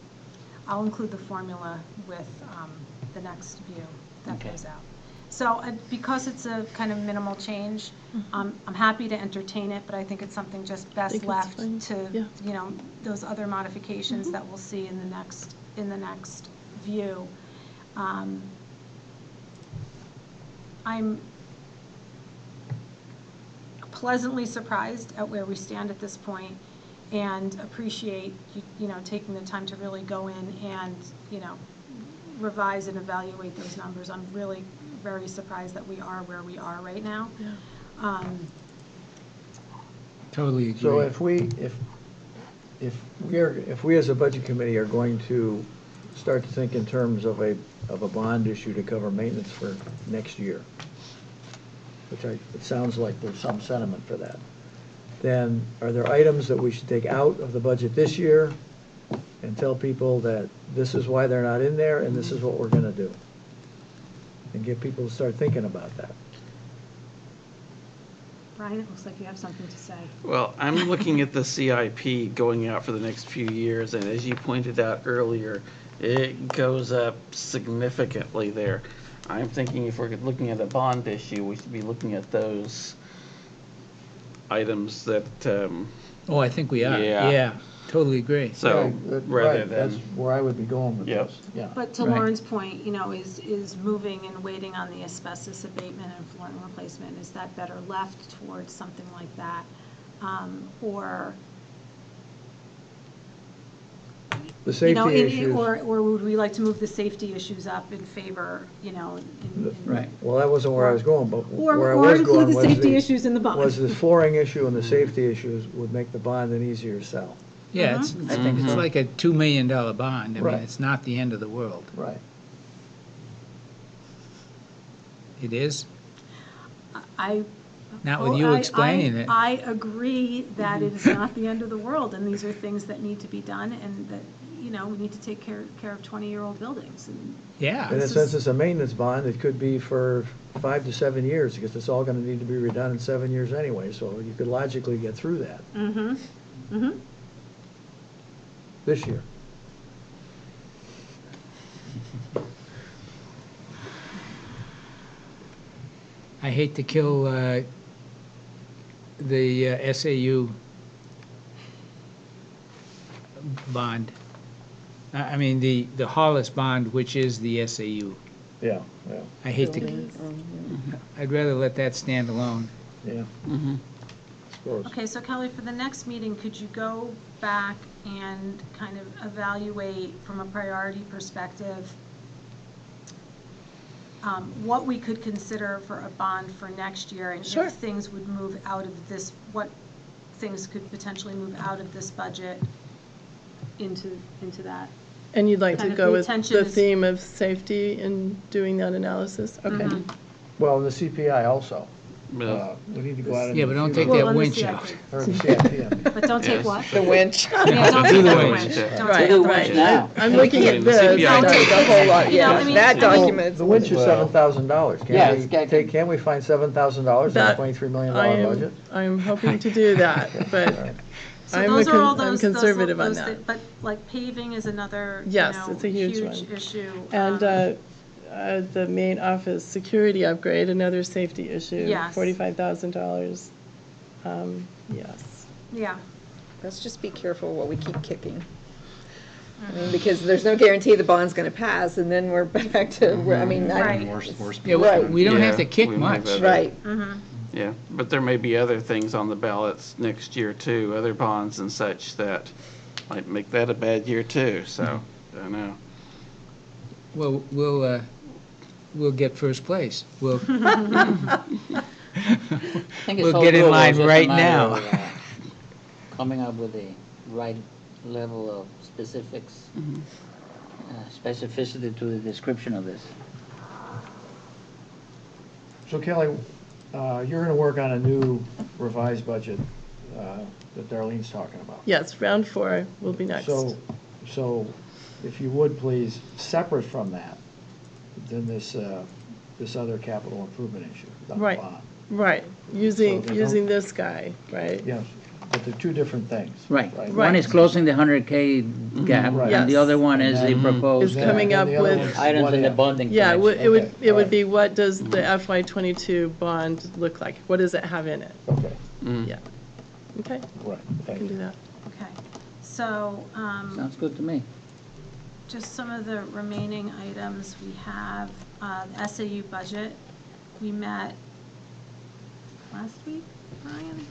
I'll include the formula with the next view that Okay. goes out. So because it's a kind of minimal change, I'm happy to entertain it, but I think it's something just best think it's left fine. to, Yeah. those other modifications that we'll see in the next view. I'm pleasantly surprised at where we stand at this point and appreciate taking the time to really go in and revise and evaluate those numbers. I'm really very surprised that we are where we are right now. Yeah. Totally agree. So if we as a budget committee are going to start to think in terms of a bond issue to cover maintenance for next year, which it sounds like there's some sentiment for that, then are there items that we should take out of the budget this year and tell people that this is why they're not in there and this is what we're gonna do? And get people to start thinking about that. Brian, it looks like you have something to say. Well, I'm looking at the CIP going out for the next few years, and as you pointed out earlier, it goes up significantly there. I'm thinking if we're looking at a bond issue, we should be looking at those items that, Oh, I think we are. Yeah. Yeah, totally agree. so, Right, rather that's than, where I would be going with Yep. this, yeah. But to Right. Lauren's point, you know, is moving and waiting on the asbestos abatement and flooring replacement, is that better left towards something like that? Or, The you know, safety issues. or would we like to move the safety issues up in favor, you know? Right. Well, that wasn't where I was going, but Or where I was include going the was safety issues in the bond. was the flooring issue and the safety issues would make the bond an easier sell. Yeah, I think it's like a $2 million bond. I mean, Right. it's not the end of the world. Right. It is? I. Not with oh, you explaining it. I agree that it is not the end of the world, and these are things that need to be done, and that, you know, we need to take care of 20-year-old buildings, and Yeah. And This since is- it's a maintenance bond, it could be for 5 to 7 years, because it's all gonna need to be redone in 7 years anyway, so you could logically get through that this year. I hate to kill the SAU bond. I mean, the Hollis bond, which is the SAU. Yeah, yeah, I hate to, I'd rather let that stand alone. yeah. Suppose. Okay, so Kelly, for the next meeting, could you go back and kind of evaluate from a priority perspective what we could consider for a bond for next year? And Sure. if things would move out of this, what things could potentially move out of this budget into that? And you'd like to Kind of go the with attention the is- theme of safety in doing that analysis? Okay. Well, the CPI also. Yeah. We need to go out and. Yeah, but don't take Well, that on the winch CIP. out. Or the CIP, I mean. But don't take Yes. what? The winch. Yeah, don't Do take the the winch. winch. Don't Right, take the right. winch. now. I'm looking at The this. CPI not Don't take the it. whole lot, You know, yeah. I mean, That Well, document. The winch is $7,000. Yeah, it's got- Can't we find $7,000 in a That- $23 million I am- budget? I'm hoping to do that, but So I'm those are all I'm those conservative on those that. But like paving is another, you Yes, know, it's a huge one. issue. And the main office security upgrade, another safety issue. Yes. $45,000. Yes. Yeah. Let's just be careful what we keep kicking. I mean, because there's no guarantee the bond's gonna pass, and then we're back to, I mean, Right. Worst. Yeah, Right. we don't have to Yeah, kick we may much. better. right. Yeah, but there may be other things on the ballots next year too, other bonds and such that might make that a bad year too, so, don't know. Well, we'll get first place. We'll, I think it's we'll all get in doable, line it's just a right matter now. of, coming up with the right level of specifics, specificity to the description of this. So Kelly, you're gonna work on a new revised budget that Darlene's talking about. Yes, round 4 will be next. So if you would please, separate from that, then this other capital improvement issue, the Right. bond. Right, So using they don't- this guy, right? Yes, but they're two different things. Right. Right. One is closing the 100K gap, Right. and the Yes. other one is the And then- proposed Is coming And up the other with- one's items what in the if. bonding Yeah, collection. it would, Okay, it would alright. be, what does the FY '22 bond look like? What does it have in it? Okay, Yeah. Okay, right, I thank can do you. that. Okay. So, Sounds good to me. just some of the remaining items, we have the SAU budget. We met last week, Brian?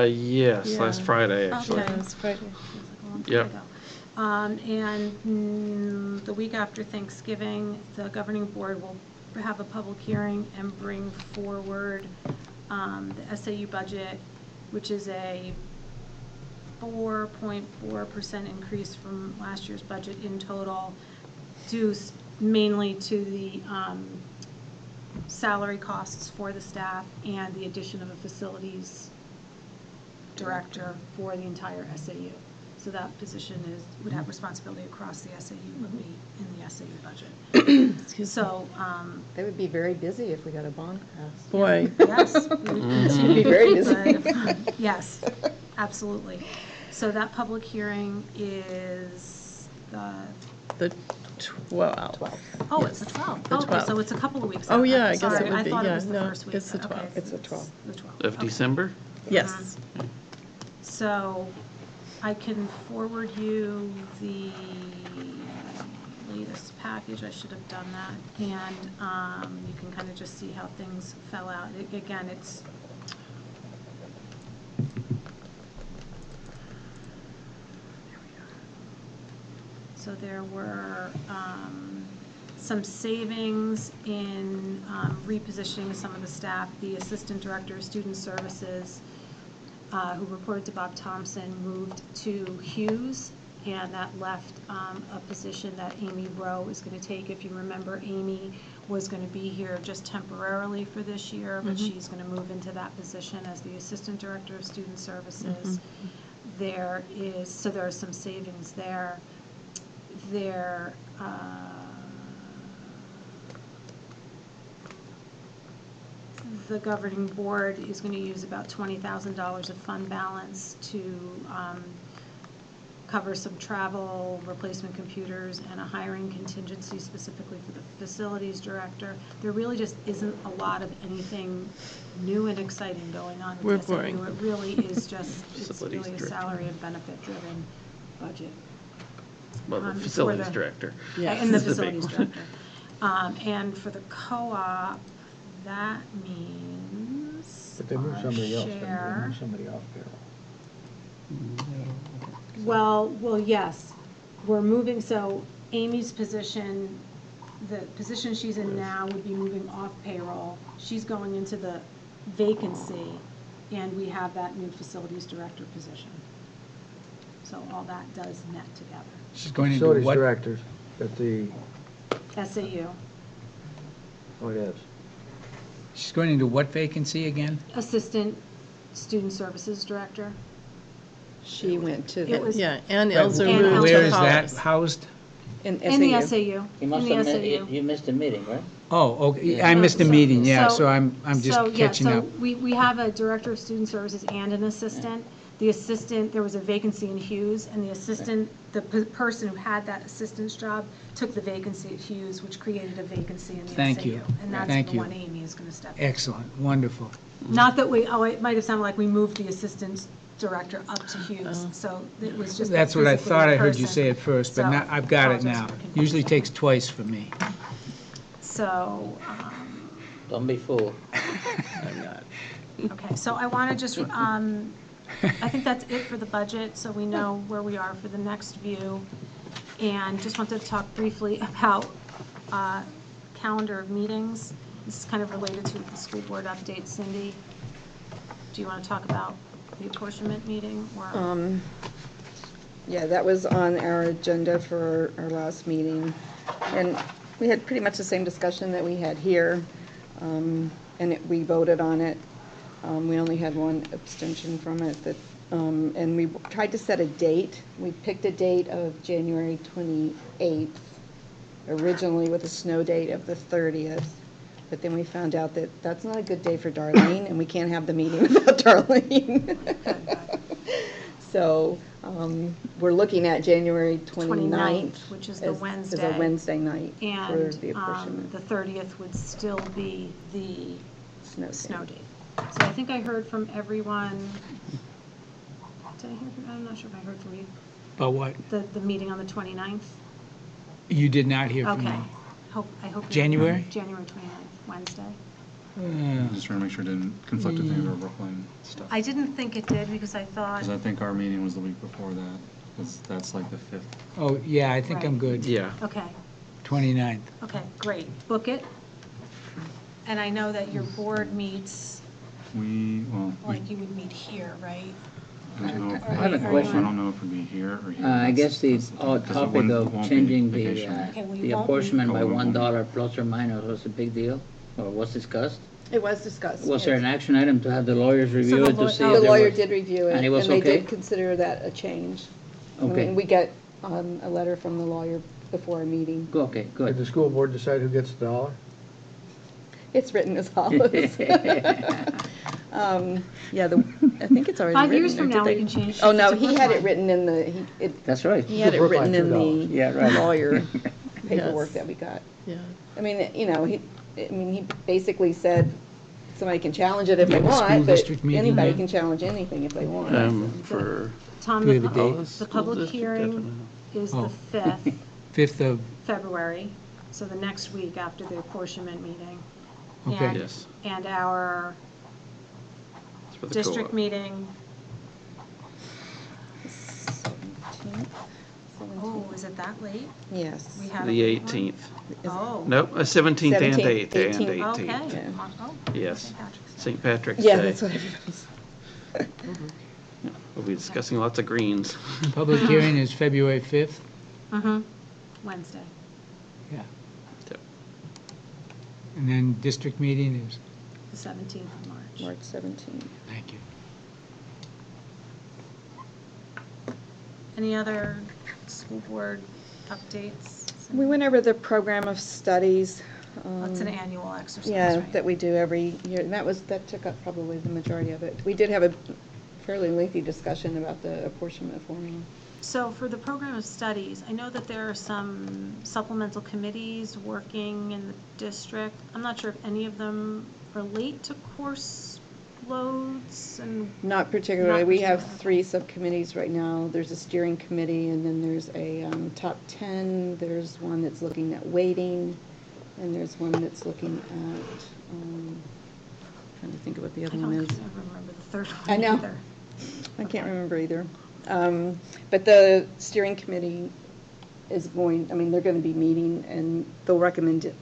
Yes, last Yeah. Friday, actually. Okay. Yeah, it's Friday. Feels like a long Yep. time ago. And the week after Thanksgiving, the governing board will have a public hearing and bring forward the SAU budget, which is a 4.4% increase from last year's budget in total, due mainly to the salary costs for the staff and the addition of a facilities director for the entire SAU. So that position would have responsibility across the SAU, would be in the SAU budget. So, They would be very busy if we got a bond passed. Boy. yes. It would be very busy. But, yes, absolutely. So that public hearing is The 12th. oh, it's the 12th. The Okay, so 12th. it's a couple of weeks Oh, out. yeah, I Okay, guess it sorry, would I be, thought it yeah, was the no, first week. it's the Okay, 12th. It's the 12th. The 12th. Of Okay. December? Yes. So I can forward you the latest package. I should have done that. And you can kind of just see how things fell out. Again, it's so there were some savings in repositioning some of the staff. The Assistant Director of Student Services, who reported to Bob Thompson, moved to Hughes, and that left a position that Amy Rowe is going to take. If you remember, Amy was going to be here just temporarily for this year, but she's going to move into that position as the Assistant Director of Student Services. There are some savings there. The governing board is going to use about $20,000 of fund balance to cover some travel, replacement computers, and a hiring contingency specifically for the facilities director. There really just isn't a lot of anything new and exciting going on We're with SAU. boring. It really is just, it's Facilities really a director. salary and benefit-driven budget. Well, the for facilities director. Yeah. And the This is a big facilities one. director. And for the co-op, that means But they moved somebody else, didn't they? They share. moved somebody off payroll. Well, yes, we're moving, so Amy's position, the position she's in now would be moving off payroll. She's going into the vacancy, and we have that new facilities director position. So all that does net together. She's going into Facilities what? directors at the, SAU, oh, it is. She's going into what vacancy again? Assistant Student Services Director. She went to It was- the, Yeah, and Right, Ilza And moved Where to is that Hollis. housed? in In the SAU. SAU. You In must the have, SAU. you missed a meeting, right? Oh, okay, Yeah. I missed a So- meeting, yeah, so- so I'm just catching up. So we have a director of student services and an assistant. The assistant, there was a vacancy in Hughes, and the assistant, the person who had that assistant's job took the vacancy at Hughes, which created a vacancy in the SAU. Thank you. And that's Thank the you. one Amy is going to step in. Excellent, wonderful. Not that it might have sounded like we moved the assistant director up to Hughes, so it was just. That's what I physically thought the I heard you person. say at first, but So, now, I've got it apologize now. for confusion. Usually takes twice for me. So, Don't be fooled. okay, so I want to just, I think that's it for the budget, so we know where we are for the next view. And just wanted to talk briefly about calendar of meetings. This is kind of related to the school board update. Cindy, do you want to talk about the apportionment meeting or? Yeah, that was on our agenda for our last meeting. And we had pretty much the same discussion that we had here, and we voted on it. We only had one abstention from it, and we tried to set a date. We picked a date of January 28th, originally with a snow date of the 30th. But then we found out that that's not a good day for Darlene, and we can't have the meeting without Darlene. So we're looking at January 29th. Which is the As Wednesday. a Wednesday night for And the apportionment. the 30th would still be the Snow date. So I think I heard from everyone. Did I hear from, I'm not sure if I heard from you, But what? the meeting on the 29th? You did not hear from me? Okay. I hope. January? January 29th, Wednesday. I'm just trying to make sure it didn't conflict with any of our Brooklyn stuff. I didn't think it did because I thought, Because I think our meeting was the week before that. That's like the 5th. Oh, yeah, I think I'm Right. good. Yeah. okay, 29th. okay, great, book it. And I know that your board meets, Well, like you would meet here, right? I don't know if I have a I question. don't know if it'd be here or here. I guess the That's- because it topic won't of be changing vacation the, week. Okay, we the won't- apportionment by Oh, we won't. $1 plus or minus was a big deal, or was discussed? It was discussed. Was there an yes. action item to have the lawyers review the it to law- see oh, if The there lawyer was? did review it, And it was and they okay? did consider that a change. I Okay. mean, we get a letter from the lawyer before a meeting. Okay, Did good. the school board decide who gets the dollar? It's written as follows. Yeah, I think it's already written. 5 years or from did now, we they- can change Oh, it no, to he had it Brookline. written in the, That's right. he had it Brookline, written in $2. the Yeah, right. lawyer Yes. paperwork that we got. Yeah. I mean, you know, he basically said somebody can challenge it if they Yeah, the school want, but district meeting. anybody can challenge anything if they want. For Tom, Do we have a the date? the School public district hearing definitely. is the Oh. 5th 5th of, February, so the next week after the apportionment meeting. Okay. And- Yes. And our It's for the district co-op. meeting, 17th? oh, is it that late? Yes. We have a The late one? 18th. Oh. Nope, 17th and 17th, 8th, and 18th. 18th. Okay. Yeah. Oh, Yes. St. Patrick's Day. St. Patrick's Yeah, Day. that's what everybody's. We'll be discussing lots of greens. public hearing is February 5th. Mm-hmm, Wednesday. Yeah. Yep. And then district meeting is, The 17th of March. March 17th. thank you. Any other school board updates? We went over the program of studies. That's an annual exercise, Yeah, right? that we do every year, and that took up probably the majority of it. We did have a fairly lengthy discussion about the apportionment formula. So for the program of studies, I know that there are some supplemental committees working in the district. I'm not sure if any of them relate to course loads and. Not particularly. We have particularly. 3 subcommittees right now. There's a steering committee, and then there's a top 10. There's one that's looking at weighting, and there's one that's looking at, trying to think of what the I other don't one is. remember the third one I know. either. I can't remember either. But the steering committee is going, I mean, they're going to be meeting, and they'll recommend,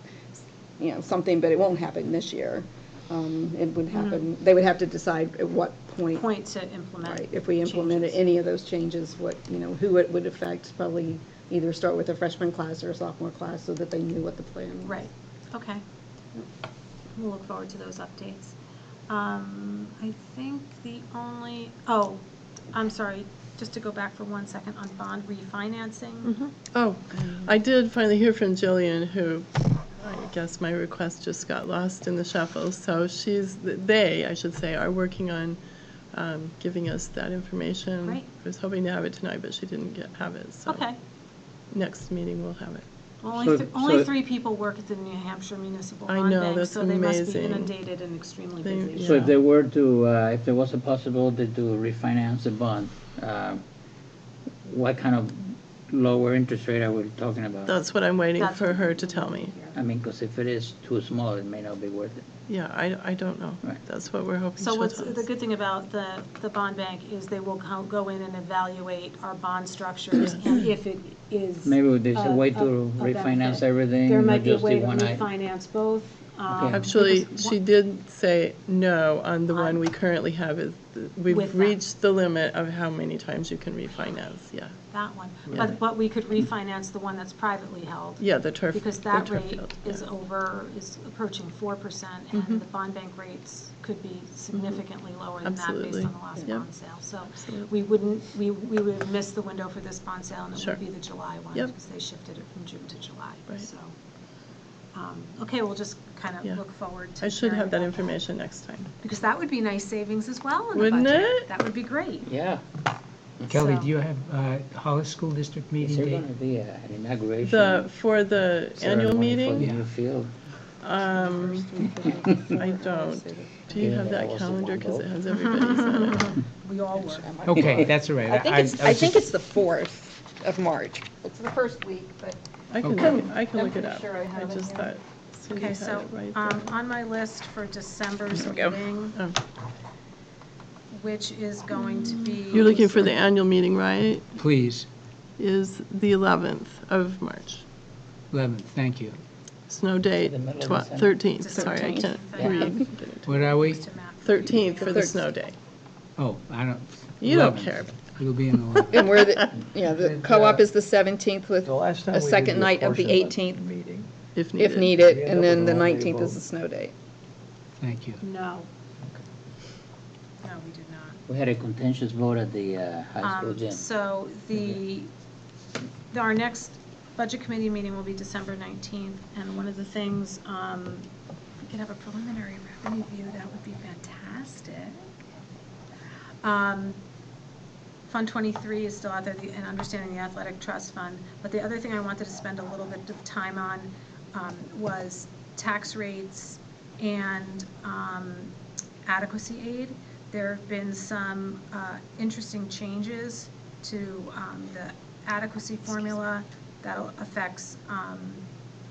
something, but it won't happen this year. It would happen, they would have to decide at what point. Point to implement. Right, if we implemented changes. any of those changes, who it would affect, probably either start with a freshman class or a sophomore class, so that they knew what the plan was. Right, okay. We'll look forward to those updates. I think I'm sorry, just to go back for 1 second on bond refinancing. Oh, I did finally hear from Jillian, who, I guess my request just got lost in the shuffle. So I should say, are working on giving us that information. Great. I was hoping to have it tonight, but she didn't have it, so. Okay. Next meeting we'll have it. Only 3 people work at the New Hampshire Municipal I Bond know, Bank, that's so they must be amazing. inundated and extremely They- busy. So Yeah. if there were to, if there was a possibility to refinance the bond, what kind of lower interest rate are we talking about? That's what I'm waiting That's for what- her to tell me. I mean, because if it is too small, it may not be worth it. Yeah, I don't know. Right. That's what we're hoping So she'll what's tell the us. good thing about the bond bank is they will go in and evaluate our bond structures, and if it is. Maybe there's a way to a refinance benefit. everything, There not might be a just the way to one item. refinance both. Okay. Actually, because she did say no on the one we currently have. With We've them. reached the limit of how many times you can refinance, yeah. That one, Yeah. but we could refinance the one that's privately held. Yeah, the turf. Because the that turf rate field, is yeah. approaching 4%, Mhm. and the bond bank rates could be significantly lower than that Absolutely. based on the last Yep. bond sale. So Absolutely. we would have missed the window for this bond sale, and it Sure. would be the July one, Yep. because they shifted it from June to July. Right. So, okay, we'll just kind Yeah. of look forward to I should hearing have that about information next time. Because that would be nice savings as well in the Wouldn't budget. it? That would be great. Yeah. Kelly, So- do you have Hollis School District Is meeting there date? going to be an inauguration? For the annual ceremony meeting? For the Yeah. new field? I don't. Do you Yeah, have that that was the calendar? one Because it vote. has everybody's on it. We all work. Okay, that's all right. I think was it's just- the 4th of March. It's the first week, but I can Okay. look it I'm it pretty up. sure I have it, just yeah. thought Susie Okay, had so it right there. on my list for December's There we go. meeting, Oh. which is going to be. You're looking for the annual meeting, right? Please, Is the 11th of March. 11th, thank you. Snow date, The middle of December? 13th. It's the Sorry, I 13th. can't Yeah. read. What are we? 13th for the The snow day. Oh, I don't. You don't 11th. care. It'll be in 11. And we're the, yeah, the And, co-op is the 17th with The last time a we did second the night of the apportionment 18th, Meeting. If if needed. needed, We end and up then with the an all-day 19th is vote. the snow date. Thank you. No. No, we did not. We had a contentious vote at the high school gym. So our next budget committee meeting will be December 19th, and one of the things, if we could have a preliminary revenue view, that would be fantastic. Fund 23 is still out there, and understanding the athletic trust fund, but the other thing I wanted to spend a little bit of time on was tax rates and adequacy aid. There have been some interesting changes to the adequacy formula that affects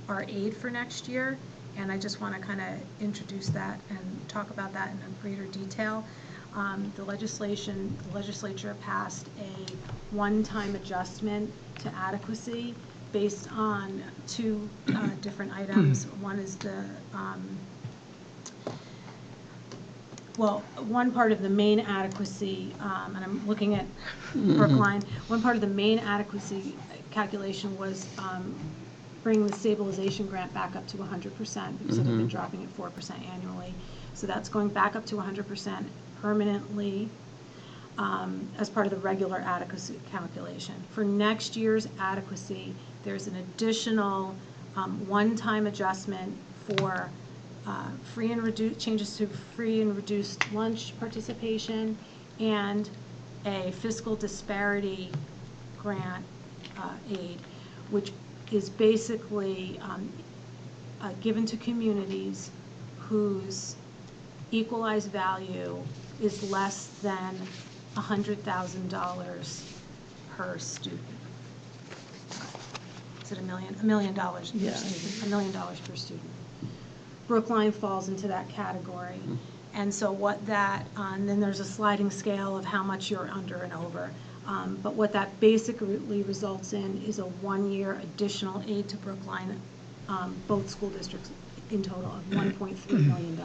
our aid for next year, and I just want to kind of introduce that and talk about that in a greater detail. The legislature passed a one-time adjustment to adequacy based on two different items. One is the well, one part of the main adequacy, and I'm looking at Brookline, one part of the main adequacy calculation was bringing the stabilization grant back up to 100% because it had been dropping at 4% annually. So that's going back up to 100% permanently as part of the regular adequacy calculation. For next year's adequacy, there's an additional one-time adjustment for free and reduced changes to free and reduced lunch participation and a fiscal disparity grant aid, which is basically given to communities whose equalized value is less than $100,000 per student. Is it $1 million? $1 million per student. $1 million per student. Brookline falls into that category. And so what that, and then there's a sliding scale of how much you're under and over. But what that basically results in is a one-year additional aid to Brookline, both school districts in total of $1.3 million.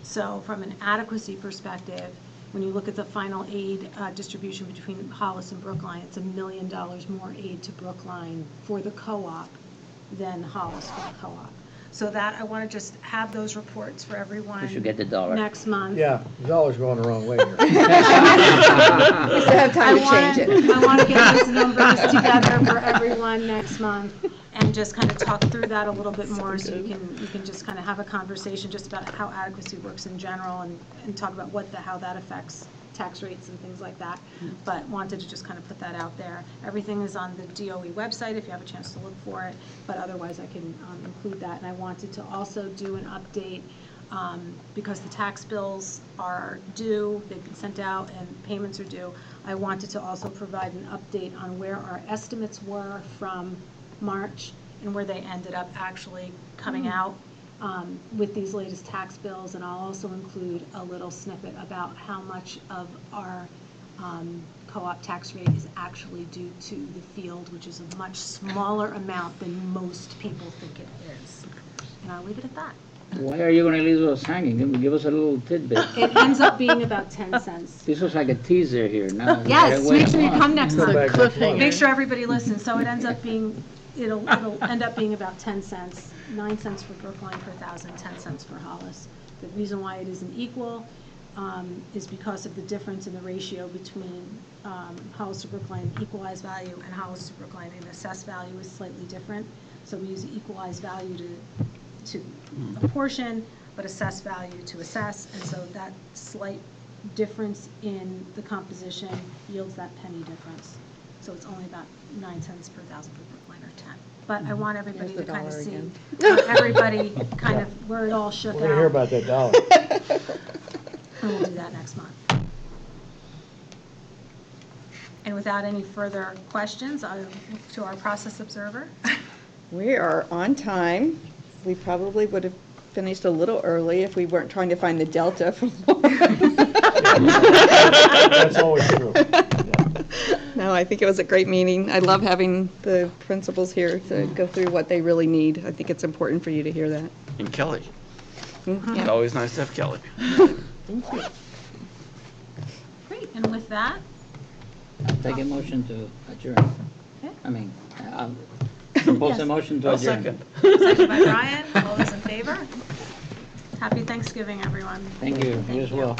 So from an adequacy perspective, when you look at the final aid distribution between Hollis and Brookline, it's $1 million more aid to Brookline for the co-op than Hollis for the co-op. So that, I want to just have those reports for everyone. We should get the dollar. Next month. Yeah, the dollar's going the wrong way here. We still have time to change it. I want to get those numbers together for everyone next month and just kind of talk through that a little bit more so you can just kind of have a conversation just about how adequacy works in general and talk about how that affects tax rates and things like that, but wanted to just kind of put that out there. Everything is on the DOE website if you have a chance to look for it, but otherwise I can include that. And I wanted to also do an update because the tax bills are due, they've been sent out, and payments are due. I wanted to also provide an update on where our estimates were from March and where they ended up actually coming out with these latest tax bills, and I'll also include a little snippet about how much of our co-op tax rate is actually due to the field, which is a much smaller amount than most people think it is. And I'll leave it at that. Why are you going to leave those hanging? Give us a little tidbit. It ends up being about 10 cents. This was like a teaser here. Now Yes, make sure you come next Come month. back next month. Make sure everybody listens. So it ends up being, it'll end up being about 10 cents, 9 cents for Brookline per thousand, 10 cents for Hollis. The reason why it isn't equal is because of the difference in the ratio between Hollis to Brookline equalized value and Hollis to Brookline in assessed value is slightly different. So we use equalized value to apportion, but assessed value to assess, and so that slight difference in the composition yields that penny difference. So it's only about 9 cents per thousand for Brookline or 10. But I want everybody to kind of see, everybody kind of where it all shook out. We're gonna hear about that dollar. And we'll do that next month. And without any further questions, I'll look to our process observer. We are on time. We probably would have finished a little early if we weren't trying to find the delta from That's always true. No, I think it was a great meeting. I love having the principals here to go through what they really need. I think it's important for you to hear that. And Kelly. Yeah. It's always nice to have Kelly. Thank you. And with that, Take a motion to adjourn. Okay. I mean, I'll propose a motion to I'll adjourn. second. seconded by Brian, all those in favor? Happy Thanksgiving, everyone. Thank you, you as you. well.